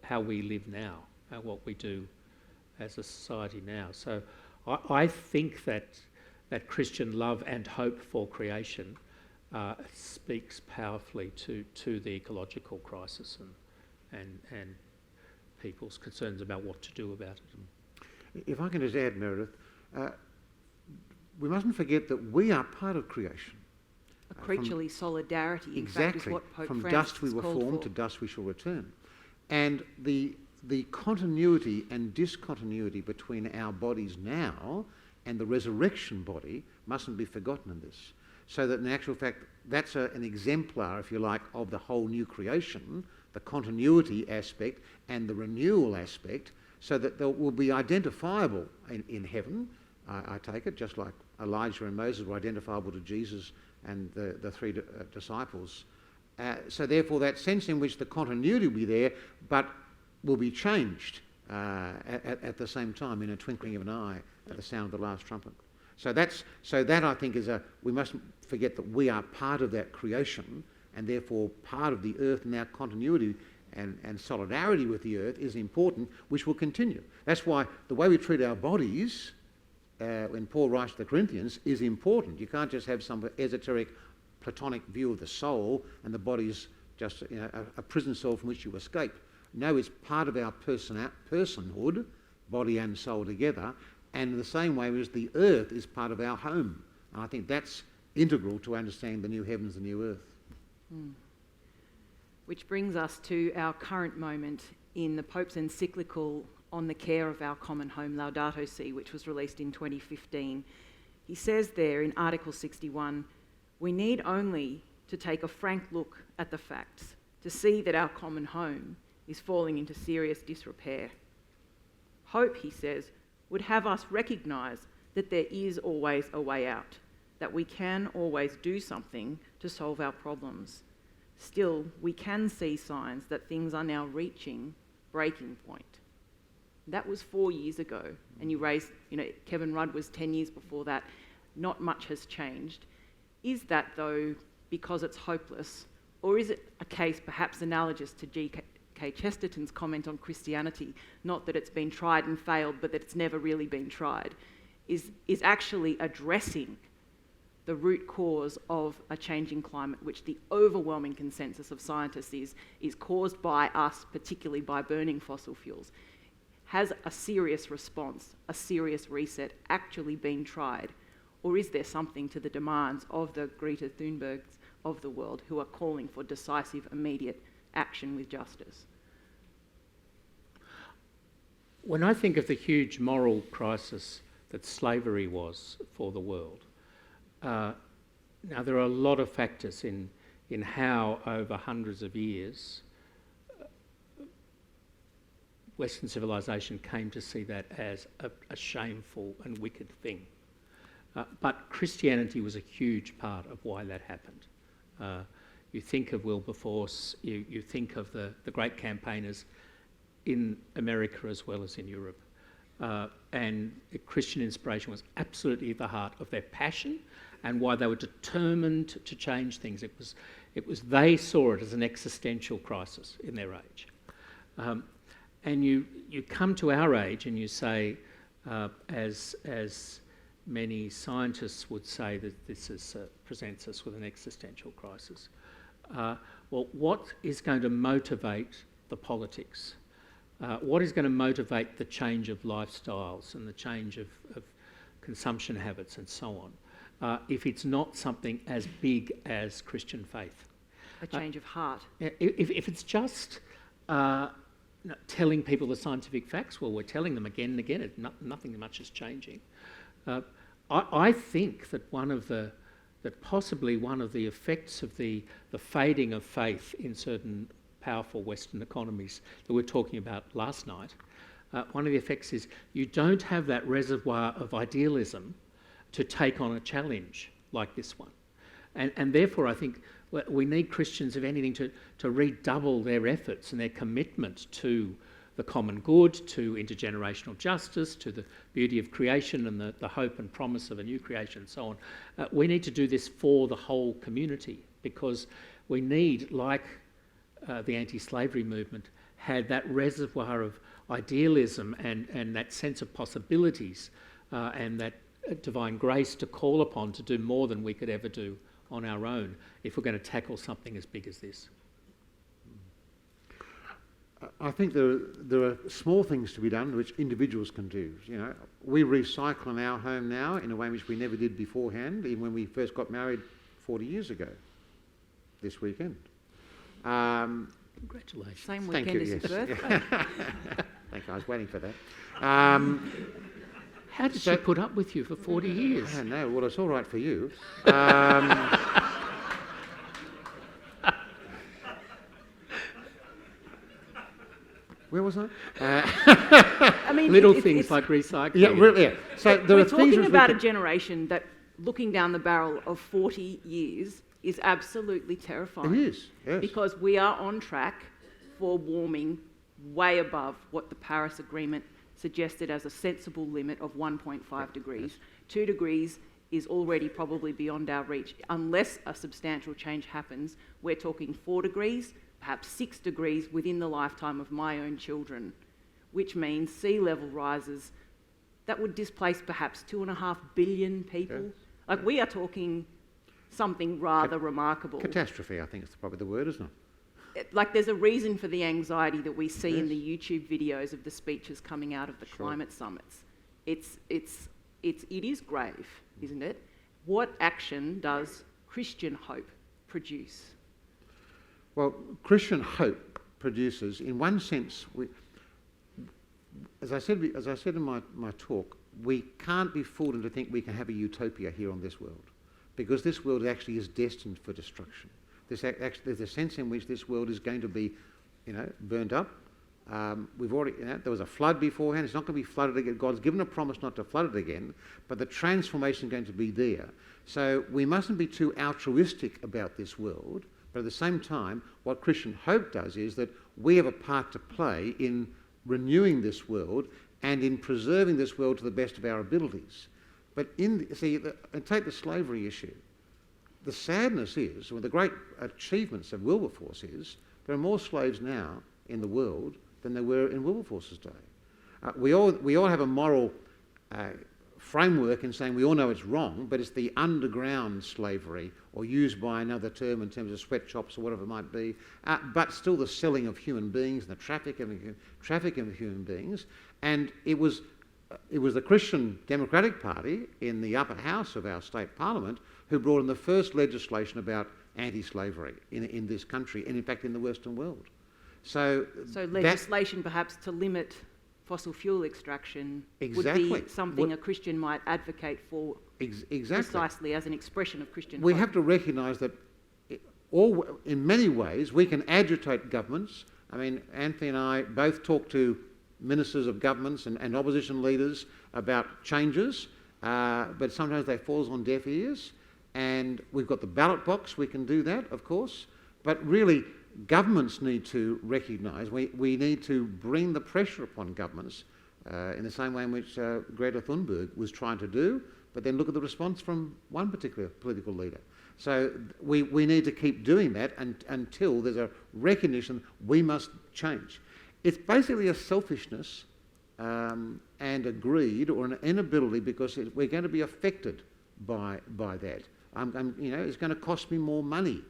how we live now, what we do as a society now. So I think that Christian love and hope for creation speaks powerfully to the ecological crisis and people's concerns about what to do about it. If I can just add, Meredith, we mustn't forget that we are part of creation. A creaturely solidarity, in fact, is what Pope from Francis dust we were called formed, for. to dust we shall return. And the continuity and discontinuity between our bodies now and the resurrection body mustn't be forgotten in this. So that in actual fact, that's an exemplar, if you like, of the whole new creation, the continuity aspect and the renewal aspect, so that they will be identifiable in heaven, I take it, just like Elijah and Moses were identifiable to Jesus and the three disciples. So therefore that sense in which the continuity will be there, but will be changed at the same time, in a twinkling of an eye, at the sound of the last trumpet. So that I think we mustn't forget that we are part of that creation, and therefore part of the earth, and our continuity and solidarity with the earth is important, which will continue. That's why the way we treat our bodies, when Paul writes to the Corinthians, is important. You can't just have some esoteric Platonic view of the soul and the body's just a prison cell from which you escape. No, it's part of our personhood, body and soul together, and in the same way as the earth is part of our home. And I think that's integral to understanding the new heavens and new earth. Which brings us to our current moment in the Pope's encyclical on the care of our common home, Laudato Si', which was released in 2015. He says there in Article 61, we need only to take a frank look at the facts to see that our common home is falling into serious disrepair. Hope, he says, would have us recognise that there is always a way out, that we can always do something to solve our problems. Still, we can see signs that things are now reaching breaking point. That was 4 years ago. And you raised, Kevin Rudd was 10 years before that. Not much has changed. Is that, though, because it's hopeless, or is it a case perhaps analogous to G.K. Chesterton's comment on Christianity, not that it's been tried and failed, but that it's never really been tried, is actually addressing the root cause of a changing climate, which the overwhelming consensus of scientists is caused by us, particularly by burning fossil fuels? Has a serious response, a serious reset actually been tried? Or is there something to the demands of the Greta Thunbergs of the world who are calling for decisive, immediate action with justice? When I think of the huge moral crisis that slavery was for the world, now there are a lot of factors in how over hundreds of years Western civilization came to see that as a shameful and wicked thing. But Christianity was a huge part of why that happened. You think of Wilberforce, you think of the great campaigners in America as well as in Europe. And Christian inspiration was absolutely at the heart of their passion and why they were determined to change things. It was they saw it as an existential crisis in their age. And you come to our age and you say, as many scientists would say, that this presents us with an existential crisis. Well, what is going to motivate the politics? What is going to motivate the change of lifestyles and the change of consumption habits and so on, if it's not something as big as Christian faith? A change of heart. If it's just telling people the scientific facts, well, we're telling them again and again, nothing much is changing. I think that possibly one of the effects of the fading of faith in certain powerful Western economies that we were talking about last night, one of the effects is you don't have that reservoir of idealism to take on a challenge like this one. And therefore I think we need Christians, if anything, to redouble their efforts and their commitment to the common good, to intergenerational justice, to the beauty of creation and the hope and promise of a new creation and so on. We need to do this for the whole community because we need, like the anti-slavery movement, had that reservoir of idealism and that sense of possibilities and that divine grace to call upon to do more than we could ever do on our own if we're going to tackle something as big as this. I think there are small things to be done which individuals can do. We recycle in our home now in a way which we never did beforehand, even when we first got married 40 years ago, this weekend. Congratulations. Same weekend as your birthday. Thank you, I was waiting for that. How did she put up with you for 40 years? I don't know. Well, it's all right for you. Where was I? I mean, little things like recycling. Yeah, really. Yeah. So there we're are things talking about a generation that, looking down the barrel of 40 years, is absolutely terrifying. It is, yes. Because we are on track for warming way above what the Paris Agreement suggested as a sensible limit of 1.5 degrees. Yes. 2 degrees is already probably beyond our reach. Unless a substantial change happens, we're talking 4 degrees, perhaps 6 degrees within the lifetime of my own children, which means sea level rises that would displace perhaps 2.5 billion people. Yes. Like, we are talking something rather remarkable. Catastrophe, I think is probably the word, isn't it? Like, there's a reason for the anxiety that we see in the YouTube videos of the speeches coming out of the climate summits. It is grave, isn't it? What action does Christian hope produce? Well, Christian hope produces, in one sense, as I said in my talk, we can't be fooled into think we can have a utopia here on this world, because this world actually is destined for destruction. There's a sense in which this world is going to be, burned up. We've already, there was a flood beforehand. It's not going to be flooded again. God's given a promise not to flood it again, but the transformation is going to be there. So we mustn't be too altruistic about this world, but at the same time, what Christian hope does is that we have a part to play in renewing this world and in preserving this world to the best of our abilities. But and take the slavery issue. The sadness is, one of the great achievements of Wilberforce is, there are more slaves now in the world than there were in Wilberforce's day. We all have a moral framework in saying we all know it's wrong, but it's the underground slavery, or used by another term in terms of sweatshops or whatever it might be, but still the selling of human beings and the trafficking of human beings. And it was the Christian Democratic Party in the upper house of our state parliament who brought in the first legislation about anti-slavery in this country, and in fact in the Western world. So legislation perhaps to limit fossil fuel extraction would be something a Christian might advocate for, precisely as an expression of Christian We hope. have to recognise that in many ways we can agitate governments. I mean, Anthony and I both talk to ministers of governments and opposition leaders about changes, but sometimes they fall on deaf ears. And we've got the ballot box, we can do that, of course, but really governments need to recognise, we need to bring the pressure upon governments in the same way in which Greta Thunberg was trying to do, but then look at the response from one particular political leader. So we need to keep doing that until there's a recognition we must change. It's basically a selfishness and a greed or an inability, because we're going to be affected by that. It's going to cost me more money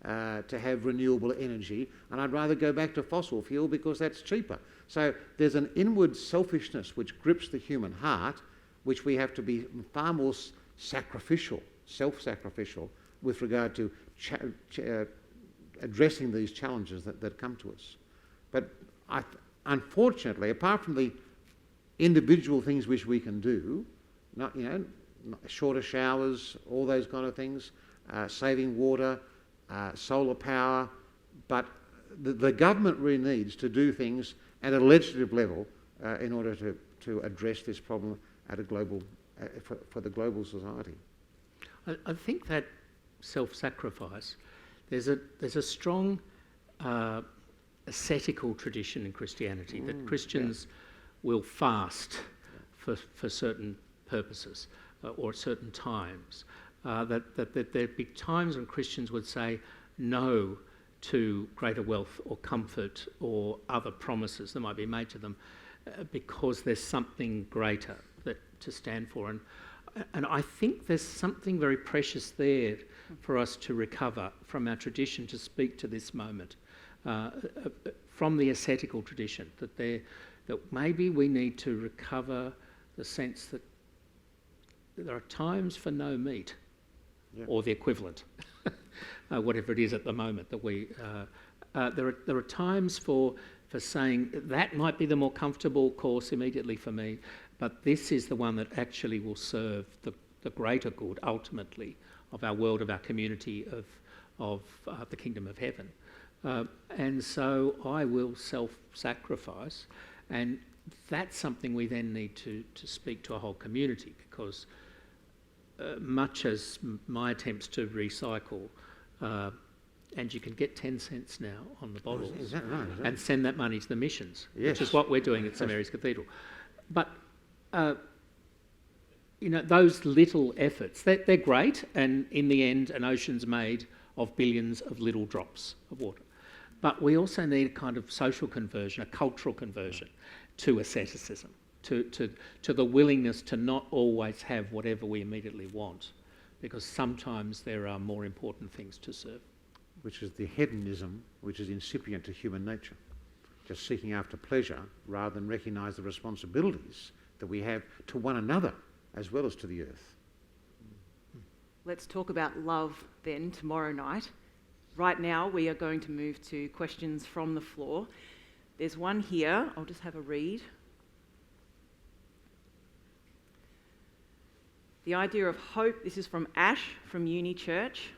to have renewable energy, and I'd rather go back to fossil fuel because that's cheaper. So there's an inward selfishness which grips the human heart, which we have to be far more sacrificial, self-sacrificial, with regard to addressing these challenges that come to us. But unfortunately, apart from the individual things which we can do, shorter showers, all those kind of things, saving water, solar power, but the government really needs to do things at a legislative level in order to address this problem at a global, for the global society. I think that self-sacrifice, there's a strong ascetical tradition in Christianity that Christians will fast for certain purposes or at certain times. That there'd be times when Christians would say no to greater wealth or comfort or other promises that might be made to them because there's something greater to stand for. And I think there's something very precious there for us to recover from our tradition to speak to this moment, from the ascetical tradition, that maybe we need to recover the sense that there are times for no meat, or the equivalent, whatever it is at the moment. That there are times for saying that might be the more comfortable course immediately for me, but this is the one that actually will serve the greater good ultimately of our world, of our community, of the kingdom of heaven. And so I will self-sacrifice, and that's something we then need to speak to a whole community, because much as my attempts to recycle, and you can get 10 cents now on the bottles, is that right? and send that money to the missions, Yes. which is what we're doing at St Mary's Cathedral. But those little efforts, they're great, and in the end an ocean's made of billions of little drops of water. But we also need a kind of social conversion, a cultural conversion to asceticism, to the willingness to not always have whatever we immediately want, because sometimes there are more important things to serve. Which is the hedonism which is incipient to human nature, just seeking after pleasure rather than recognise the responsibilities that we have to one another as well as to the earth. Let's talk about love then tomorrow night. Right now we are going to move to questions from the floor. There's one here, I'll just have a read. The idea of hope, this is from Ash from Uni Church.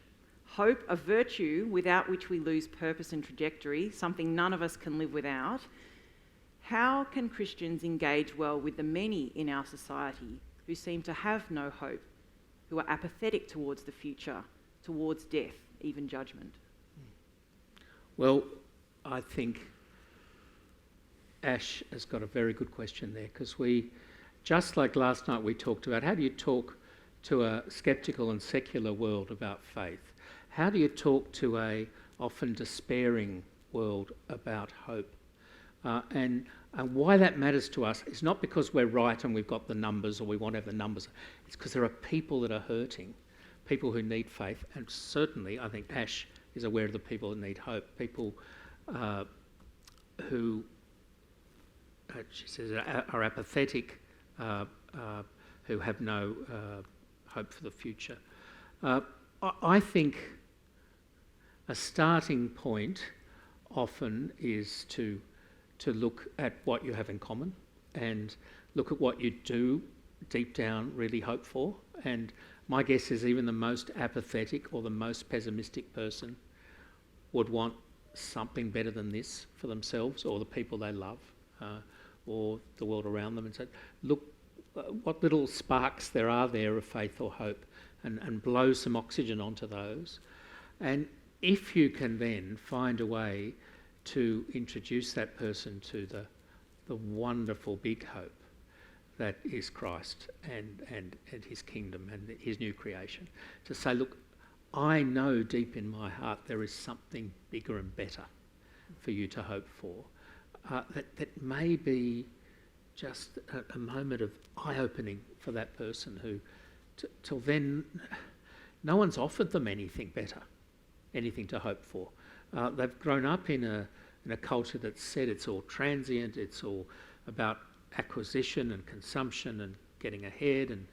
Hope, a virtue without which we lose purpose and trajectory, something none of us can live without. How can Christians engage well with the many in our society who seem to have no hope, who are apathetic towards the future, towards death, even judgment? Well, I think Ash has got a very good question there, because we, just like last night we talked about, how do you talk to a sceptical and secular world about faith? How do you talk to a often despairing world about hope? And why that matters to us is not because we're right and we've got the numbers or we want to have the numbers. It's because there are people that are hurting, people who need faith, and certainly I think Ash is aware of the people that need hope, people who, she says, are apathetic, who have no hope for the future. I think a starting point often is to look at what you have in common and look at what you do deep down really hope for. And my guess is even the most apathetic or the most pessimistic person would want something better than this for themselves or the people they love or the world around them, and say, look what little sparks there are there of faith or hope, and blow some oxygen onto those. And if you can then find a way to introduce that person to the wonderful big hope that is Christ and his kingdom and his new creation, to say, look, I know deep in my heart there is something bigger and better for you to hope for, that may be just a moment of eye-opening for that person who, till then, no one's offered them anything better, anything to hope for. They've grown up in a culture that said it's all transient, it's all about acquisition and consumption and getting ahead, and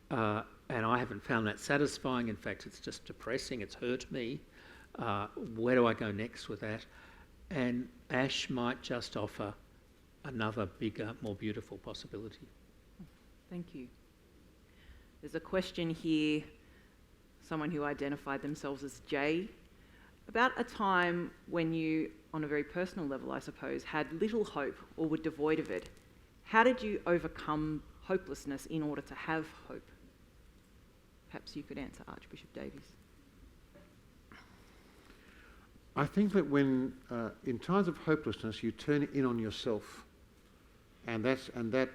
I haven't found that satisfying. In fact, it's just depressing. It's hurt me. Where do I go next with that? And Ash might just offer another bigger, more beautiful possibility. Thank you. There's a question here, someone who identified themselves as Jay, about a time when you, on a very personal level, I suppose, had little hope or were devoid of it. How did you overcome hopelessness in order to have hope? Perhaps you could answer, Archbishop Davies. I think that when, in times of hopelessness, you turn in on yourself, and that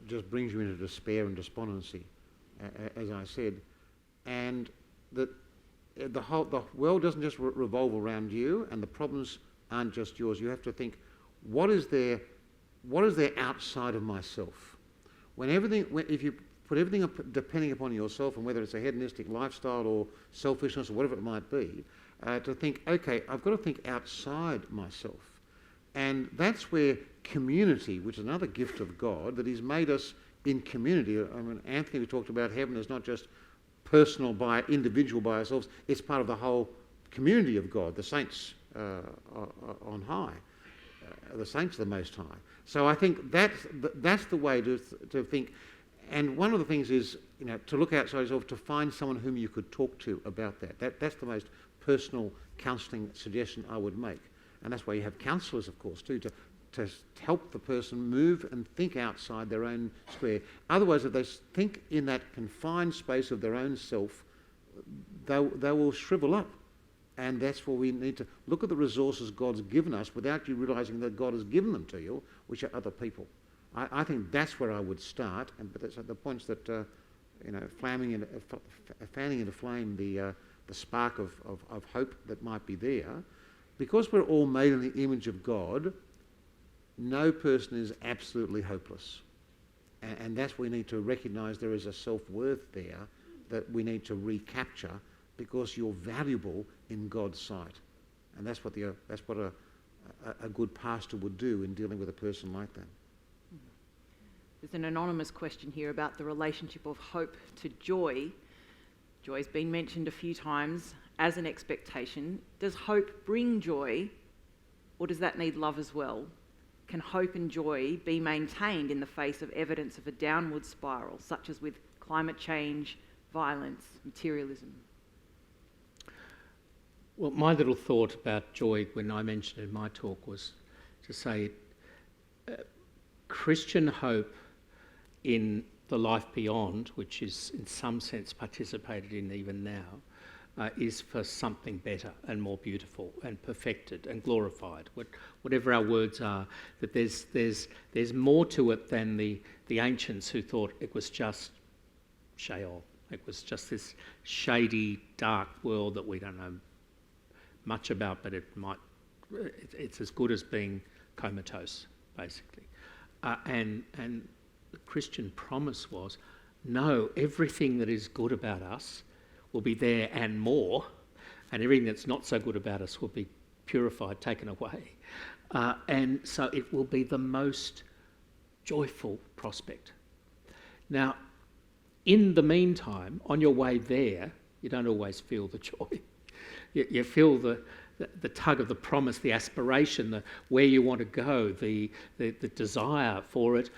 just brings you into despair and despondency, as I said, and that the world doesn't just revolve around you, and the problems aren't just yours. You have to think, what is there outside of myself? If you put everything up depending upon yourself, and whether it's a hedonistic lifestyle or selfishness or whatever it might be, to think, okay, I've got to think outside myself. And that's where community, which is another gift of God, that He's made us in community. I mean, Anthony, we talked about heaven is not just personal, individual by ourselves, it's part of the whole community of God, the saints on high, the saints of the Most High. So I think that's the way to think. And one of the things is, to look outside yourself, to find someone whom you could talk to about that. That's the most personal counselling suggestion I would make. And that's why you have counsellors, of course, too, to help the person move and think outside their own square. Otherwise, if they think in that confined space of their own self, they will shrivel up. And that's where we need to look at the resources God's given us without you realising that God has given them to you, which are other people. I think that's where I would start, but that's at the points that, fanning into flame the spark of hope that might be there. Because we're all made in the image of God, no person is absolutely hopeless. And that's where we need to recognise there is a self-worth there that we need to recapture, because you're valuable in God's sight. And that's what a good pastor would do in dealing with a person like that. There's an anonymous question here about the relationship of hope to joy. Joy's been mentioned a few times as an expectation. Does hope bring joy, or does that need love as well? Can hope and joy be maintained in the face of evidence of a downward spiral, such as with climate change, violence, materialism? Well, my little thought about joy when I mentioned it in my talk was to say Christian hope in the life beyond, which is in some sense participated in even now, is for something better and more beautiful and perfected and glorified, whatever our words are, that there's more to it than the ancients who thought it was just Sheol. It was just this shady, dark world that we don't know much about, but it's as good as being comatose, basically. And the Christian promise was, no, everything that is good about us will be there and more, and everything that's not so good about us will be purified, taken away. And so it will be the most joyful prospect. Now, in the meantime, on your way there, you don't always feel the joy. You feel the tug of the promise, the aspiration, where you want to go, the desire for it.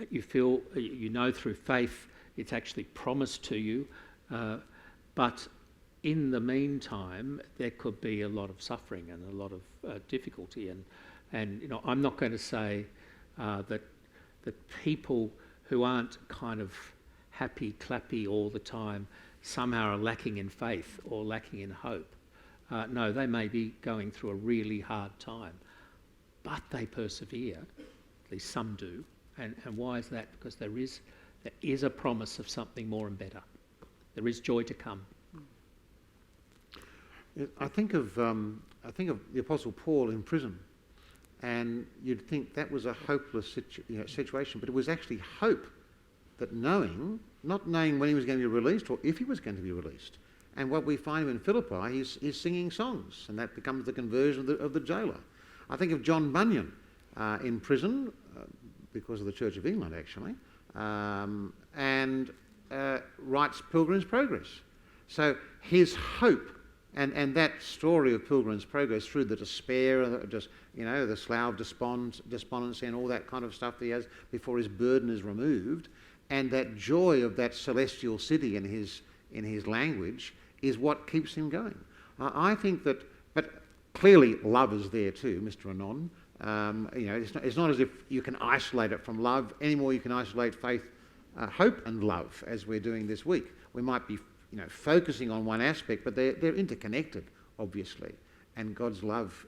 You feel, through faith, it's actually promised to you. But in the meantime, there could be a lot of suffering and a lot of difficulty. And I'm not going to say that people who aren't kind of happy, clappy all the time somehow are lacking in faith or lacking in hope. No, they may be going through a really hard time, but they persevere. At least some do. And why is that? Because there is a promise of something more and better. There is joy to come. I think of the Apostle Paul in prison, and you'd think that was a hopeless situation, but it was actually hope that not knowing when he was going to be released or if he was going to be released. And what we find in Philippi, he's singing songs, and that becomes the conversion of the jailer. I think of John Bunyan in prison, because of the Church of England actually, and writes Pilgrim's Progress. So his hope, and that story of Pilgrim's Progress through the despair, the slough of despondency and all that kind of stuff he has before his burden is removed, and that joy of that celestial city in his language is what keeps him going. I think that, but clearly love is there too, Mr. Anon. It's not as if you can isolate it from love anymore. You can isolate faith, hope and love, as we're doing this week. We might be focusing on one aspect, but they're interconnected, obviously. And God's love,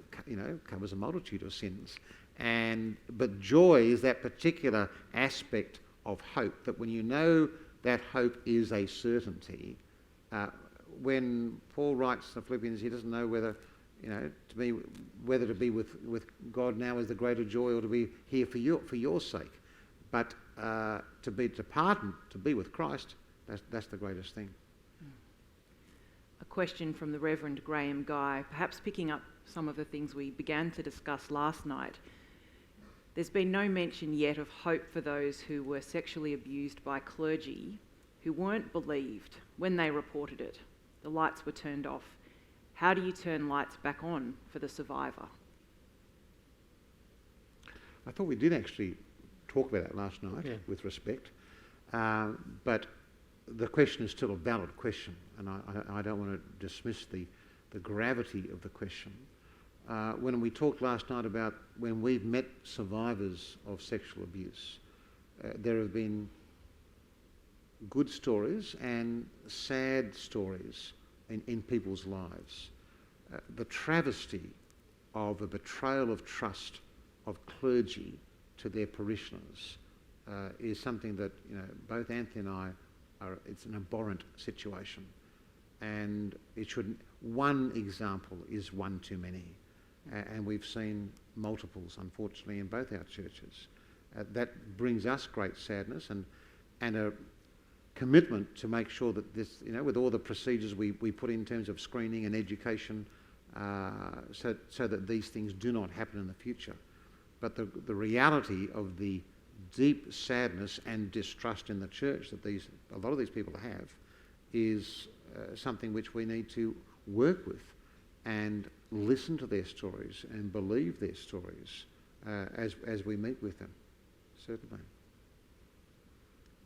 covers a multitude of sins. But joy is that particular aspect of hope, that when you know that hope is a certainty, when Paul writes the Philippians, he doesn't know whether to be with God now is the greater joy, or to be here for your sake. But to depart and to be with Christ, that's the greatest thing. A question from the Reverend Graham Guy, perhaps picking up some of the things we began to discuss last night. There's been no mention yet of hope for those who were sexually abused by clergy who weren't believed when they reported it. The lights were turned off. How do you turn lights back on for the survivor? I thought we did actually talk about that last night, with respect. But the question is still a valid question, and I don't want to dismiss the gravity of the question. When we talked last night about when we've met survivors of sexual abuse, there have been good stories and sad stories in people's lives. The travesty of a betrayal of trust of clergy to their parishioners is something that both Anthony and I it's an abhorrent situation, and one example is one too many, and we've seen multiples, unfortunately, in both our churches. That brings us great sadness and a commitment to make sure that this, with all the procedures we put in terms of screening and education, so that these things do not happen in the future. But the reality of the deep sadness and distrust in the church that a lot of these people have is something which we need to work with and listen to their stories and believe their stories as we meet with them. Certainly.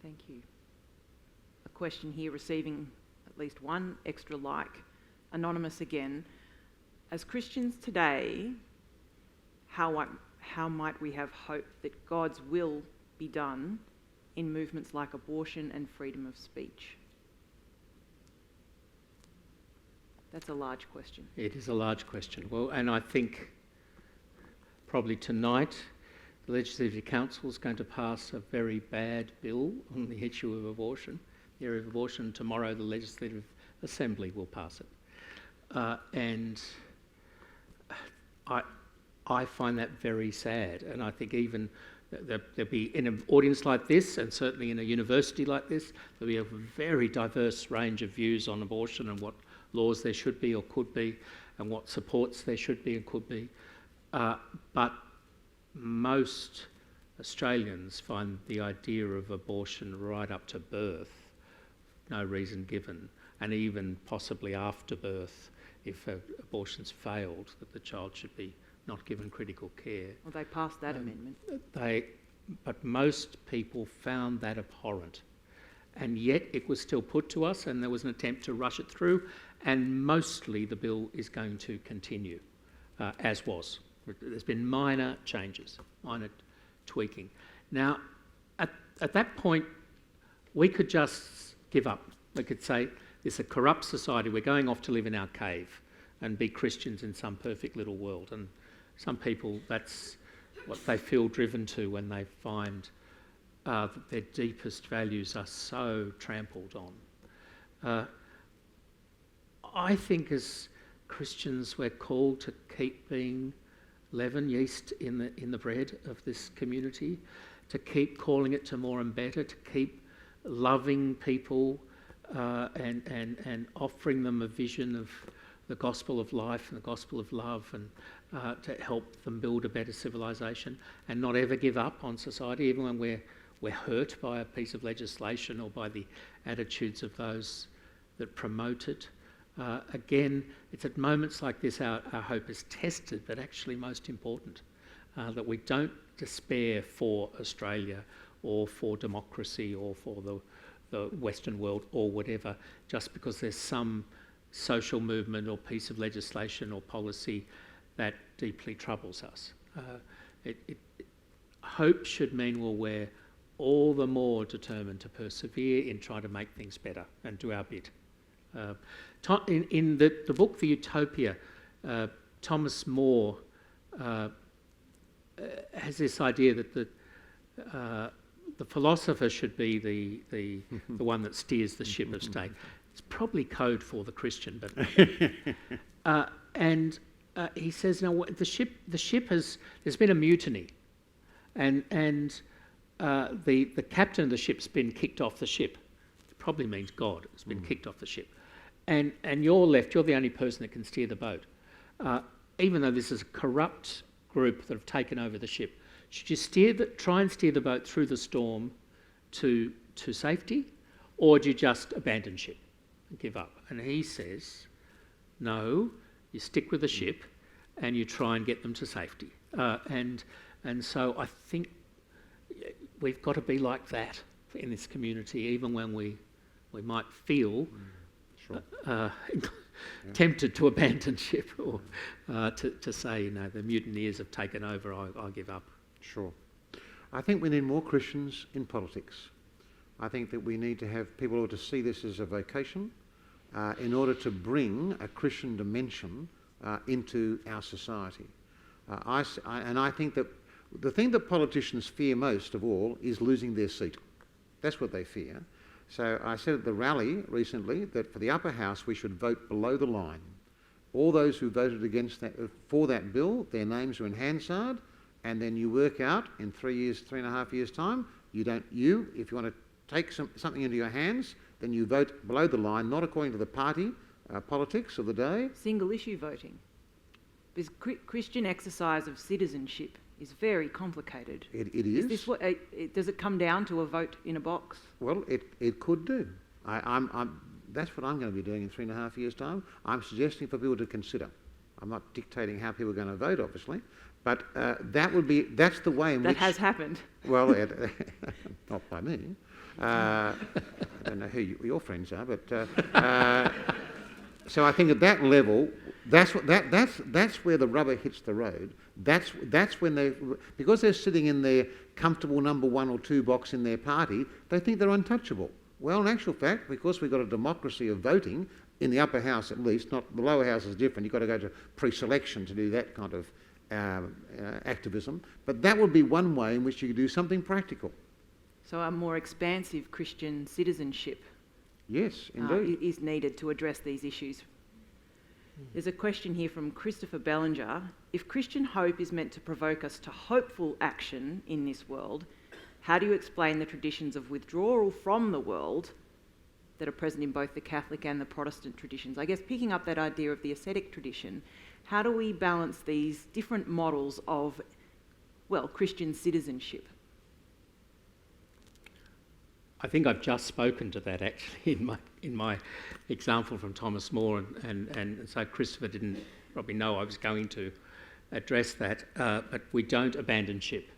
Thank you. A question here receiving at least one extra like. Anonymous again. As Christians today, how might we have hope that God's will be done in movements like abortion and freedom of speech? That's a large question. It is a large question. Well, and I think probably tonight the Legislative Council is going to pass a very bad bill on the issue of abortion, the area of abortion. Tomorrow the Legislative Assembly will pass it. And I find that very sad, and I think even there'll be in an audience like this, and certainly in a university like this, there'll be a very diverse range of views on abortion and what laws there should be or could be, and what supports there should be and could be. But most Australians find the idea of abortion right up to birth, no reason given, and even possibly after birth, if abortion's failed, that the child should be not given critical care. Well, they passed that amendment. But most people found that abhorrent. And yet it was still put to us, and there was an attempt to rush it through, and mostly the bill is going to continue, as was. There's been minor changes, minor tweaking. Now, at that point, we could just give up. We could say, it's a corrupt society, we're going off to live in our cave and be Christians in some perfect little world. And some people, that's what they feel driven to when they find that their deepest values are so trampled on. I think as Christians we're called to keep being leaven, yeast in the bread of this community, to keep calling it to more and better, to keep loving people and offering them a vision of the gospel of life and the gospel of love, and to help them build a better civilization, and not ever give up on society, even when we're hurt by a piece of legislation or by the attitudes of those that promote it. Again, it's at moments like this our hope is tested, but actually most important, that we don't despair for Australia or for democracy or for the Western world or whatever, just because there's some social movement or piece of legislation or policy that deeply troubles us. Hope should mean, well, we're all the more determined to persevere in trying to make things better and do our bit. In the book The Utopia, Thomas More has this idea that the philosopher should be the one that steers the ship of state. It's probably code for the Christian, but and he says, now the ship there's been a mutiny, and the captain of the ship's been kicked off the ship. It probably means God has been kicked off the ship, and you're the only person that can steer the boat, even though this is a corrupt group that have taken over the ship. Should you try and steer the boat through the storm to safety, or do you just abandon ship and give up? And he says, no, you stick with the ship and you try and get them to safety. And so I think we've got to be like that in this community, even when we might feel tempted to abandon ship, or to say, the mutineers have taken over, I'll give up. Sure. I think we need more Christians in politics. I think that we need to have people who to see this as a vocation in order to bring a Christian dimension into our society. And I think that the thing that politicians fear most of all is losing their seat. That's what they fear. So I said at the rally recently that for the upper house we should vote below the line. All those who voted for that bill, their names are in Hansard, and then you work out in 3.5 years' time, if you want to take something into your hands, then you vote below the line, not according to the party politics of the day. Single issue voting. This Christian exercise of citizenship is very complicated. It is. Is this what, does it come down to a vote in a box? Well, it could do. That's what I'm going to be doing in 3.5 years' time. I'm suggesting for people to consider. I'm not dictating how people are going to vote, obviously, but that's the way in which... That has happened. Well, not by me. I don't know who your friends are, but... so I think at that level, that's where the rubber hits the road. That's when because they're sitting in their comfortable number 1 or 2 box in their party, they think they're untouchable. Well, in actual fact, because we've got a democracy of voting, in the upper house at least. Not the lower house is different. You've got to go to pre-selection to do that kind of activism. But that would be one way in which you could do something practical. So a more expansive Christian citizenship Yes, indeed. is needed to address these issues. There's a question here from Christopher Bellinger. If Christian hope is meant to provoke us to hopeful action in this world, how do you explain the traditions of withdrawal from the world that are present in both the Catholic and the Protestant traditions? I guess picking up that idea of the ascetic tradition, how do we balance these different models of, well, Christian citizenship? I think I've just spoken to that actually in my example from Thomas More, and so Christopher didn't probably know I was going to address that, but we don't abandon ship.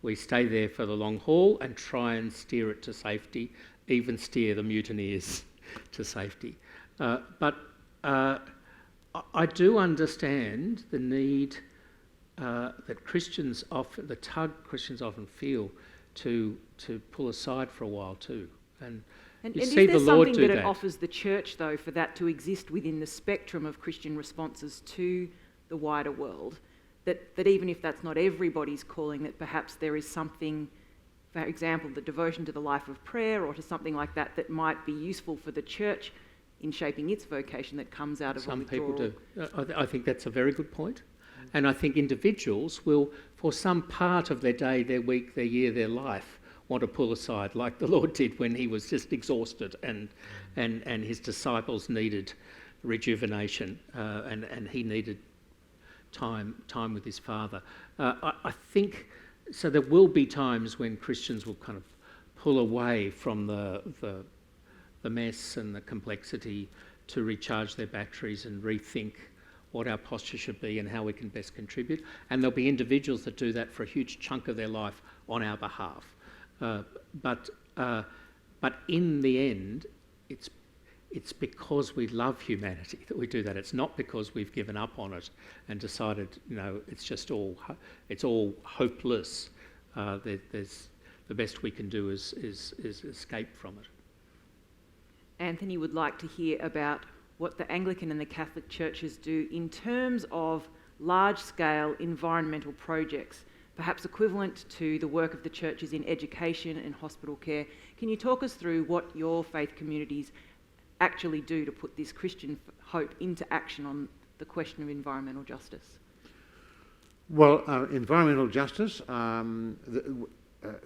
We stay there for the long haul and try and steer it to safety, even steer the mutineers to safety. But I do understand the need that Christians often, the tug Christians often feel to pull aside for a while too. And you see the Lord do that. Is there something that it offers the church, though, for that to exist within the spectrum of Christian responses to the wider world? That even if that's not everybody's calling, that perhaps there is something, for example, the devotion to the life of prayer or to something like that, that might be useful for the church in shaping its vocation that comes out of Some a withdrawal. people do. I think that's a very good point. And I think individuals will, for some part of their day, their week, their year, their life, want to pull aside, like the Lord did when he was just exhausted and his disciples needed rejuvenation and he needed time with his Father. I think, so there will be times when Christians will kind of pull away from the mess and the complexity to recharge their batteries and rethink what our posture should be and how we can best contribute. And there'll be individuals that do that for a huge chunk of their life on our behalf. But in the end, it's because we love humanity that we do that. It's not because we've given up on it and decided, it's all hopeless. There's the best we can do is escape from it. Anthony would like to hear about what the Anglican and the Catholic churches do in terms of large-scale environmental projects, perhaps equivalent to the work of the churches in education and hospital care. Can you talk us through what your faith communities actually do to put this Christian hope into action on the question of environmental justice? Well, environmental justice,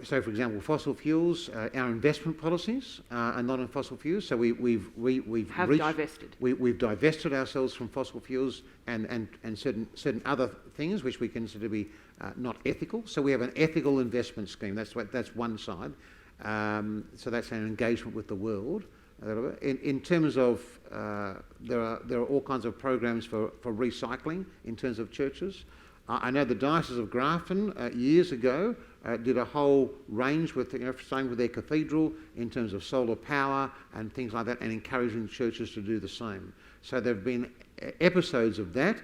so for example, fossil fuels, our investment policies are not in fossil fuels, so we've divested ourselves from fossil fuels and certain other things which we consider to be not ethical. So we have an ethical investment scheme. That's one side. So that's an engagement with the world. In terms of there are all kinds of programs for recycling in terms of churches. I know the Diocese of Grafton years ago did a whole range with, starting with their cathedral in terms of solar power and things like that, and encouraging churches to do the same. So there have been episodes of that.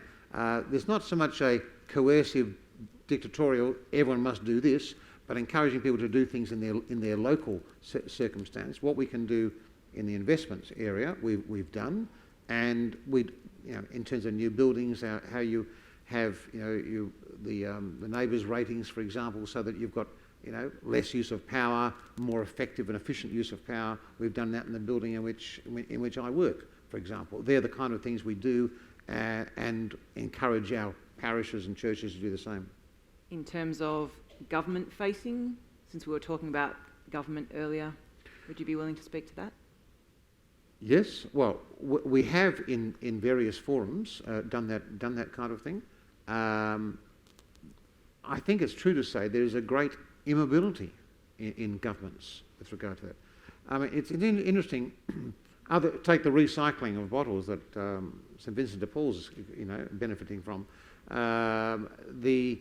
There's not so much a coercive, dictatorial, everyone must do this, but encouraging people to do things in their local circumstance. What we can do in the investments area, we've done, and in terms of new buildings, how you have the neighbours' ratings, for example, so that you've got less use of power, more effective and efficient use of power. We've done that in the building in which I work, for example. They're the kind of things we do and encourage our parishes and churches to do the same. In terms of government facing, since we were talking about government earlier, would you be willing to speak to that? Yes, well, we have in various forums done that kind of thing. I think it's true to say there is a great immobility in governments with regard to that. I mean, it's interesting. Take the recycling of bottles that St Vincent de Paul's benefiting from. The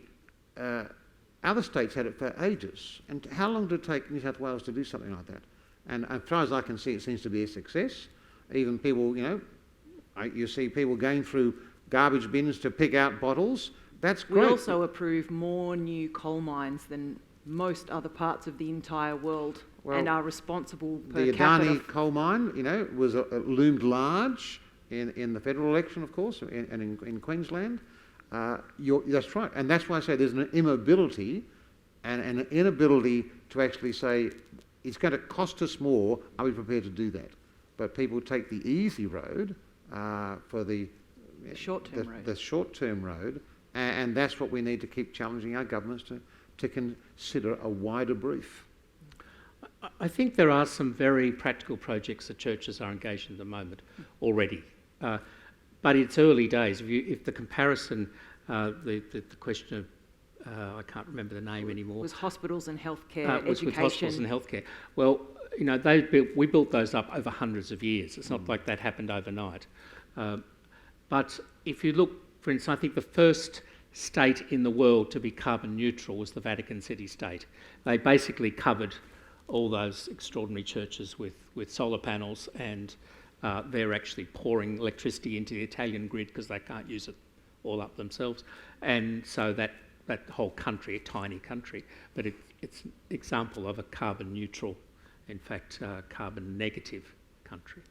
other states had it for ages. And how long did it take New South Wales to do something like that? And as far as I can see, it seems to be a success. Even people, you see people going through garbage bins to pick out bottles. That's great. We also approve more new coal mines than most other parts of the entire world and are responsible per the capita. Adani coal mine, was loomed large in the federal election, of course, and in Queensland. That's right, and that's why I say there's an immobility and an inability to actually say it's going to cost us more. Are we prepared to do that? But people take the easy road for the short-term road, and that's what we need to keep challenging our governments to consider a wider brief. I think there are some very practical projects that churches are engaged in at the moment already, but it's early days. If the comparison, the question of I can't remember the name anymore. Was hospitals and healthcare, was education. with hospitals and healthcare. Well, we built those up over hundreds of years. It's not like that happened overnight. But if you look, for instance, I think the first state in the world to be carbon neutral was the Vatican City State. They basically covered all those extraordinary churches with solar panels, and they're actually pouring electricity into the Italian grid because they can't use it all up themselves. And so that whole country, a tiny country, but it's an example of a carbon neutral, in fact, carbon negative country.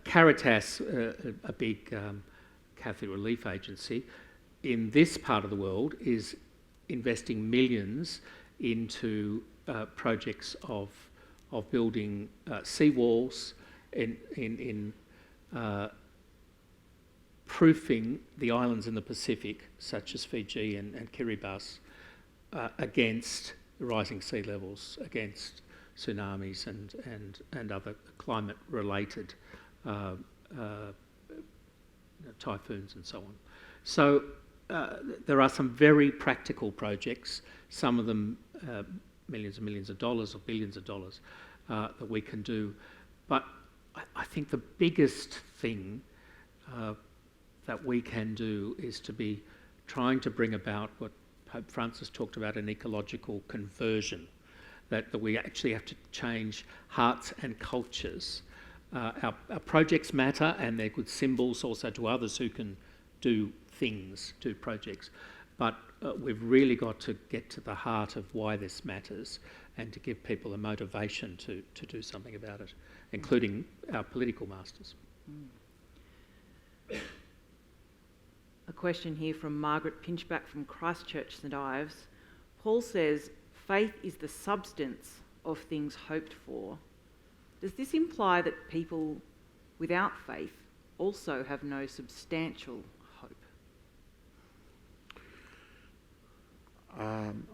Caritas, a big Catholic relief agency, in this part of the world is investing millions into projects of building seawalls in proofing the islands in the Pacific, such as Fiji and Kiribati, against rising sea levels, against tsunamis and other climate-related typhoons and so on. So there are some very practical projects, some of them millions and millions of dollars or billions of dollars that we can do. But I think the biggest thing that we can do is to be trying to bring about what Pope Francis talked about, an ecological conversion, that we actually have to change hearts and cultures. Our projects matter, and they're good symbols also to others who can do things, do projects. But we've really got to get to the heart of why this matters and to give people a motivation to do something about it, including our political masters. A question here from Margaret Pinchback from Christchurch, St Ives. Paul says, faith is the substance of things hoped for. Does this imply that people without faith also have no substantial hope?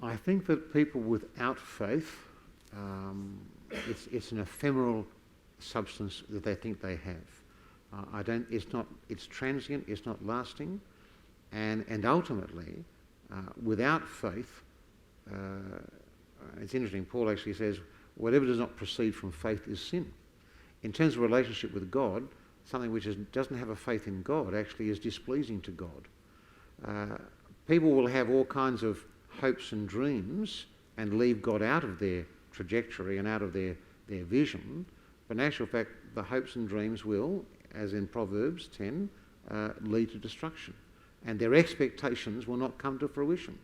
I think that people without faith, it's an ephemeral substance that they think they have. It's transient, it's not lasting, and ultimately, without faith, it's interesting, Paul actually says, whatever does not proceed from faith is sin. In terms of relationship with God, something which doesn't have a faith in God actually is displeasing to God. People will have all kinds of hopes and dreams and leave God out of their trajectory and out of their vision, but in actual fact, the hopes and dreams will, as in Proverbs 10, lead to destruction. And their expectations will not come to fruition.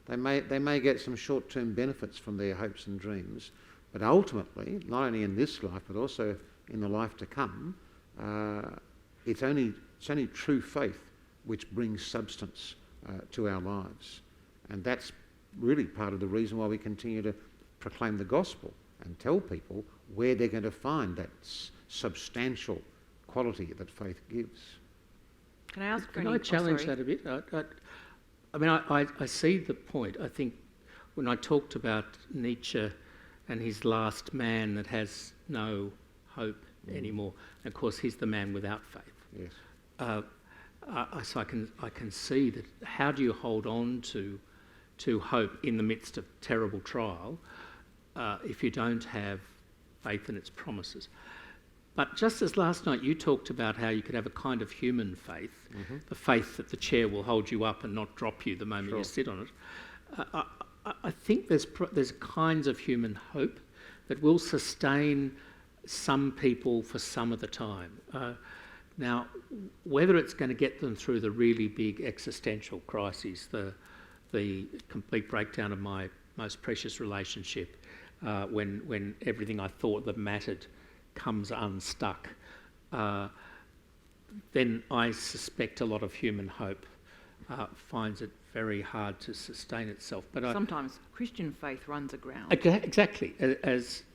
They may get some short-term benefits from their hopes and dreams, but ultimately, not only in this life, but also in the life to come, it's only true faith which brings substance to our lives. And that's really part of the reason why we continue to proclaim the gospel and tell people where they're going to find that substantial quality that faith gives. Can I ask? Can I challenge that a bit? I see the point. I think when I talked about Nietzsche and his last man that has no hope anymore, of course he's the man without faith. Yes. So I can see that. How do you hold on to hope in the midst of terrible trial if you don't have faith in its promises? But just as last night you talked about how you could have a kind of human faith, the faith that the chair will hold you up and not drop you the moment you sit on it, I think there's kinds of human hope that will sustain some people for some of the time. Now, whether it's going to get them through the really big existential crises, the complete breakdown of my most precious relationship, when everything I thought that mattered comes unstuck, then I suspect a lot of human hope finds it very hard to sustain itself. But Sometimes Christian faith runs aground. exactly,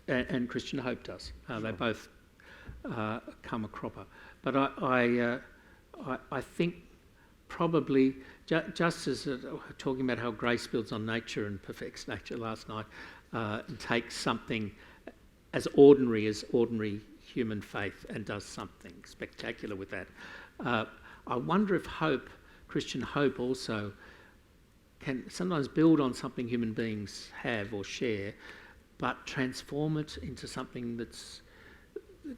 and Christian hope does. They both come a cropper. But I think probably just as talking about how grace builds on nature and perfects nature last night, and takes something as ordinary human faith and does something spectacular with that. I wonder if Christian hope also can sometimes build on something human beings have or share, but transform it into something that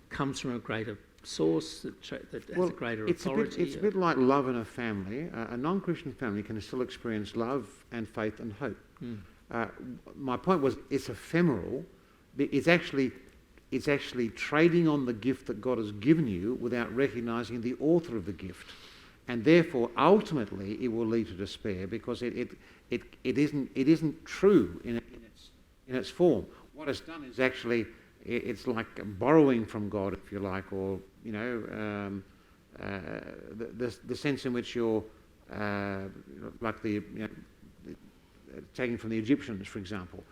comes from a greater source, that has a greater authority. It's a bit like love in a family. A non-Christian family can still experience love and faith and hope. My point was, it's ephemeral. It's actually trading on the gift that God has given you without recognising the author of the gift. And therefore, ultimately, it will lead to despair because it isn't true in its form. What it's done is actually, it's like borrowing from God, if you like, or the sense in which you're like taking from the Egyptians, for example,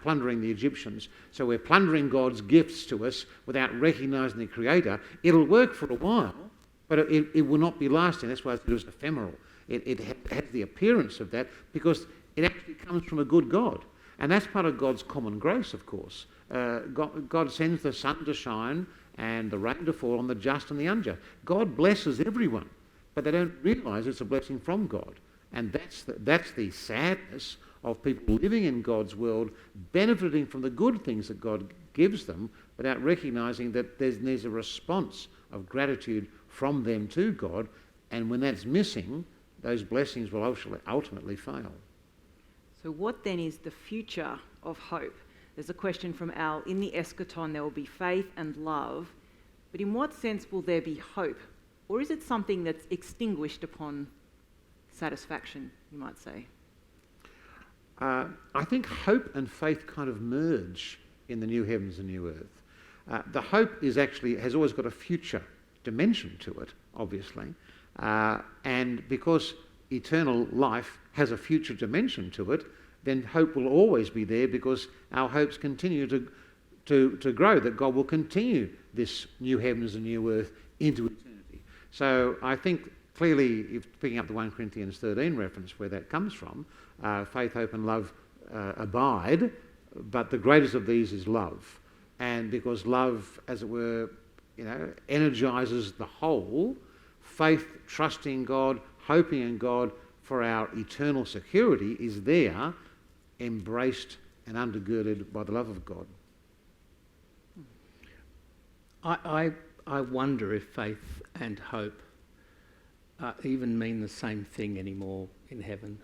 plundering the Egyptians. So we're plundering God's gifts to us without recognising the Creator. It'll work for a while, but it will not be lasting. That's why it was ephemeral. It has the appearance of that because it actually comes from a good God. And that's part of God's common grace, of course. God sends the sun to shine and the rain to fall on the just and the unjust. God blesses everyone, but they don't realise it's a blessing from God. And that's the sadness of people living in God's world, benefiting from the good things that God gives them, without recognising that there's a response of gratitude from them to God, and when that's missing, those blessings will ultimately fail. So what then is the future of hope? There's a question from Al. In the eschaton there will be faith and love, but in what sense will there be hope? Or is it something that's extinguished upon satisfaction, you might say? I think hope and faith kind of merge in the new heavens and new earth. The hope has always got a future dimension to it, obviously, and because eternal life has a future dimension to it, then hope will always be there because our hopes continue to grow, that God will continue this new heavens and new earth into eternity. So I think clearly, if picking up the 1 Corinthians 13 reference where that comes from, faith, hope and love abide, but the greatest of these is love. And because love, as it were, energises the whole, faith, trusting God, hoping in God for our eternal security is there, embraced and undergirded by the love of God. I wonder if faith and hope even mean the same thing anymore in heaven.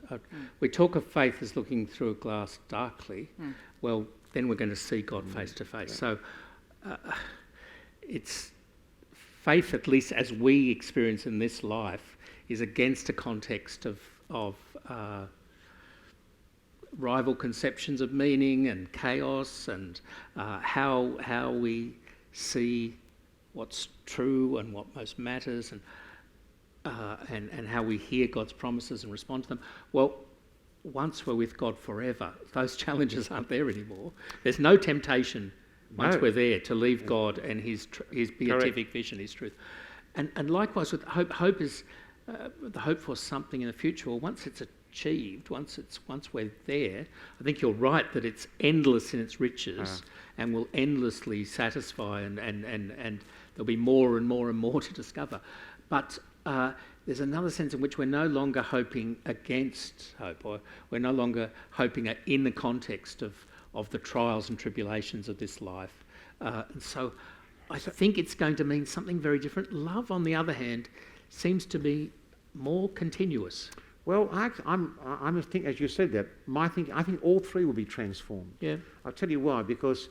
We talk of faith as looking through a glass darkly. Well, then we're going to see God face to face. So it's faith, at least as we experience in this life, is against a context of rival conceptions of meaning and chaos and how we see what's true and what most matters and how we hear God's promises and respond to them. Well, once we're with God forever, those challenges aren't there anymore. There's no temptation once we're there to leave God and His beatific vision, His truth. And likewise with hope. Hope is the hope for something in the future. Well, once it's achieved, once we're there, I think you're right that it's endless in its riches and will endlessly satisfy, and there'll be more and more and more to discover. But there's another sense in which we're no longer hoping against hope, or we're no longer hoping in the context of the trials and tribulations of this life. And so I think it's going to mean something very different. Love, on the other hand, seems to be more continuous. Well, I'm just thinking, as you said that, I think all three will be transformed. Yeah. I'll tell you why, because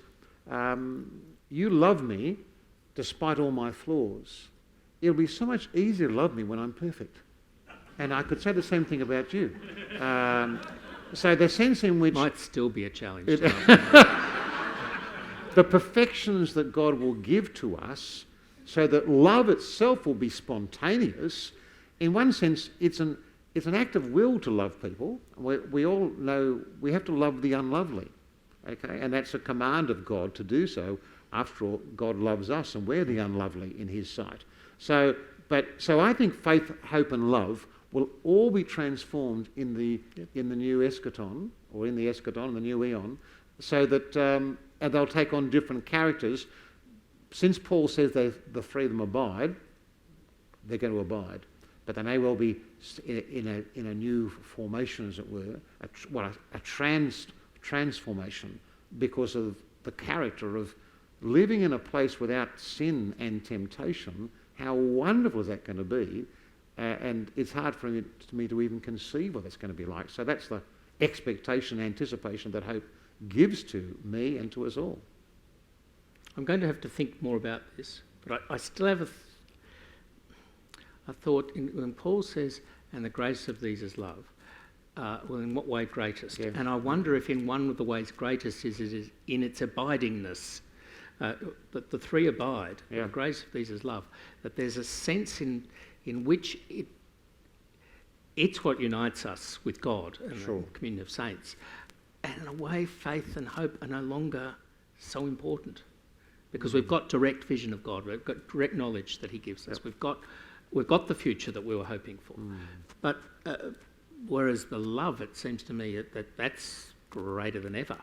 you love me despite all my flaws. It'll be so much easier to love me when I'm perfect. And I could say the same thing about you. the sense in which Might still be a challenge. It- the perfections that God will give to us, so that love itself will be spontaneous. In one sense, it's an act of will to love people. We all know we have to love the unlovely, okay? And that's a command of God to do so. After all, God loves us, and we're the unlovely in His sight. So I think faith, hope, and love will all be transformed in the new eschaton, or in the eschaton, the new eon, so that and they'll take on different characters. Since Paul says the three of them abide, they're going to abide, but they may well be in a new formation, as it were, a transformation, because of the character of living in a place without sin and temptation. How wonderful is that going to be? And it's hard for me to even conceive what that's going to be like. So that's the expectation, anticipation that hope gives to me and to us all. I'm going to have to think more about this, but I still have a thought when Paul says, and the greatest of these is love. Well, in what way greatest? Yeah. And I wonder if in one of the ways greatest is in its abidingness. That the three abide, Yeah. the greatest of these is love. That there's a sense in which it's what unites us with God and Sure. the communion of saints. And in a way, faith and hope are no longer so important, because we've got direct vision of God. We've got direct knowledge that He gives us. Yep. We've got the future that we were hoping for. But whereas the love, it seems to me that's greater than ever.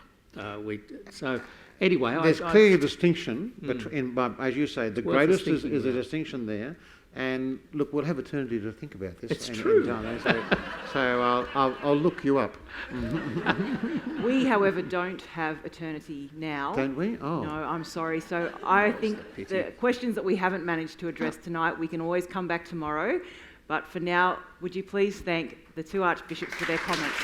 So anyway, There's clearly a distinction, but as you say, the Worth greatest us is thinking a about. distinction there. And look, we'll have eternity to think about this. It's in true. time, so I'll look you up. We, however, don't have eternity now. Don't we? Oh. No, I'm sorry. So I think pity. the questions that we haven't managed to address tonight, we can always come back tomorrow. But for now, would you please thank the two archbishops for their comments?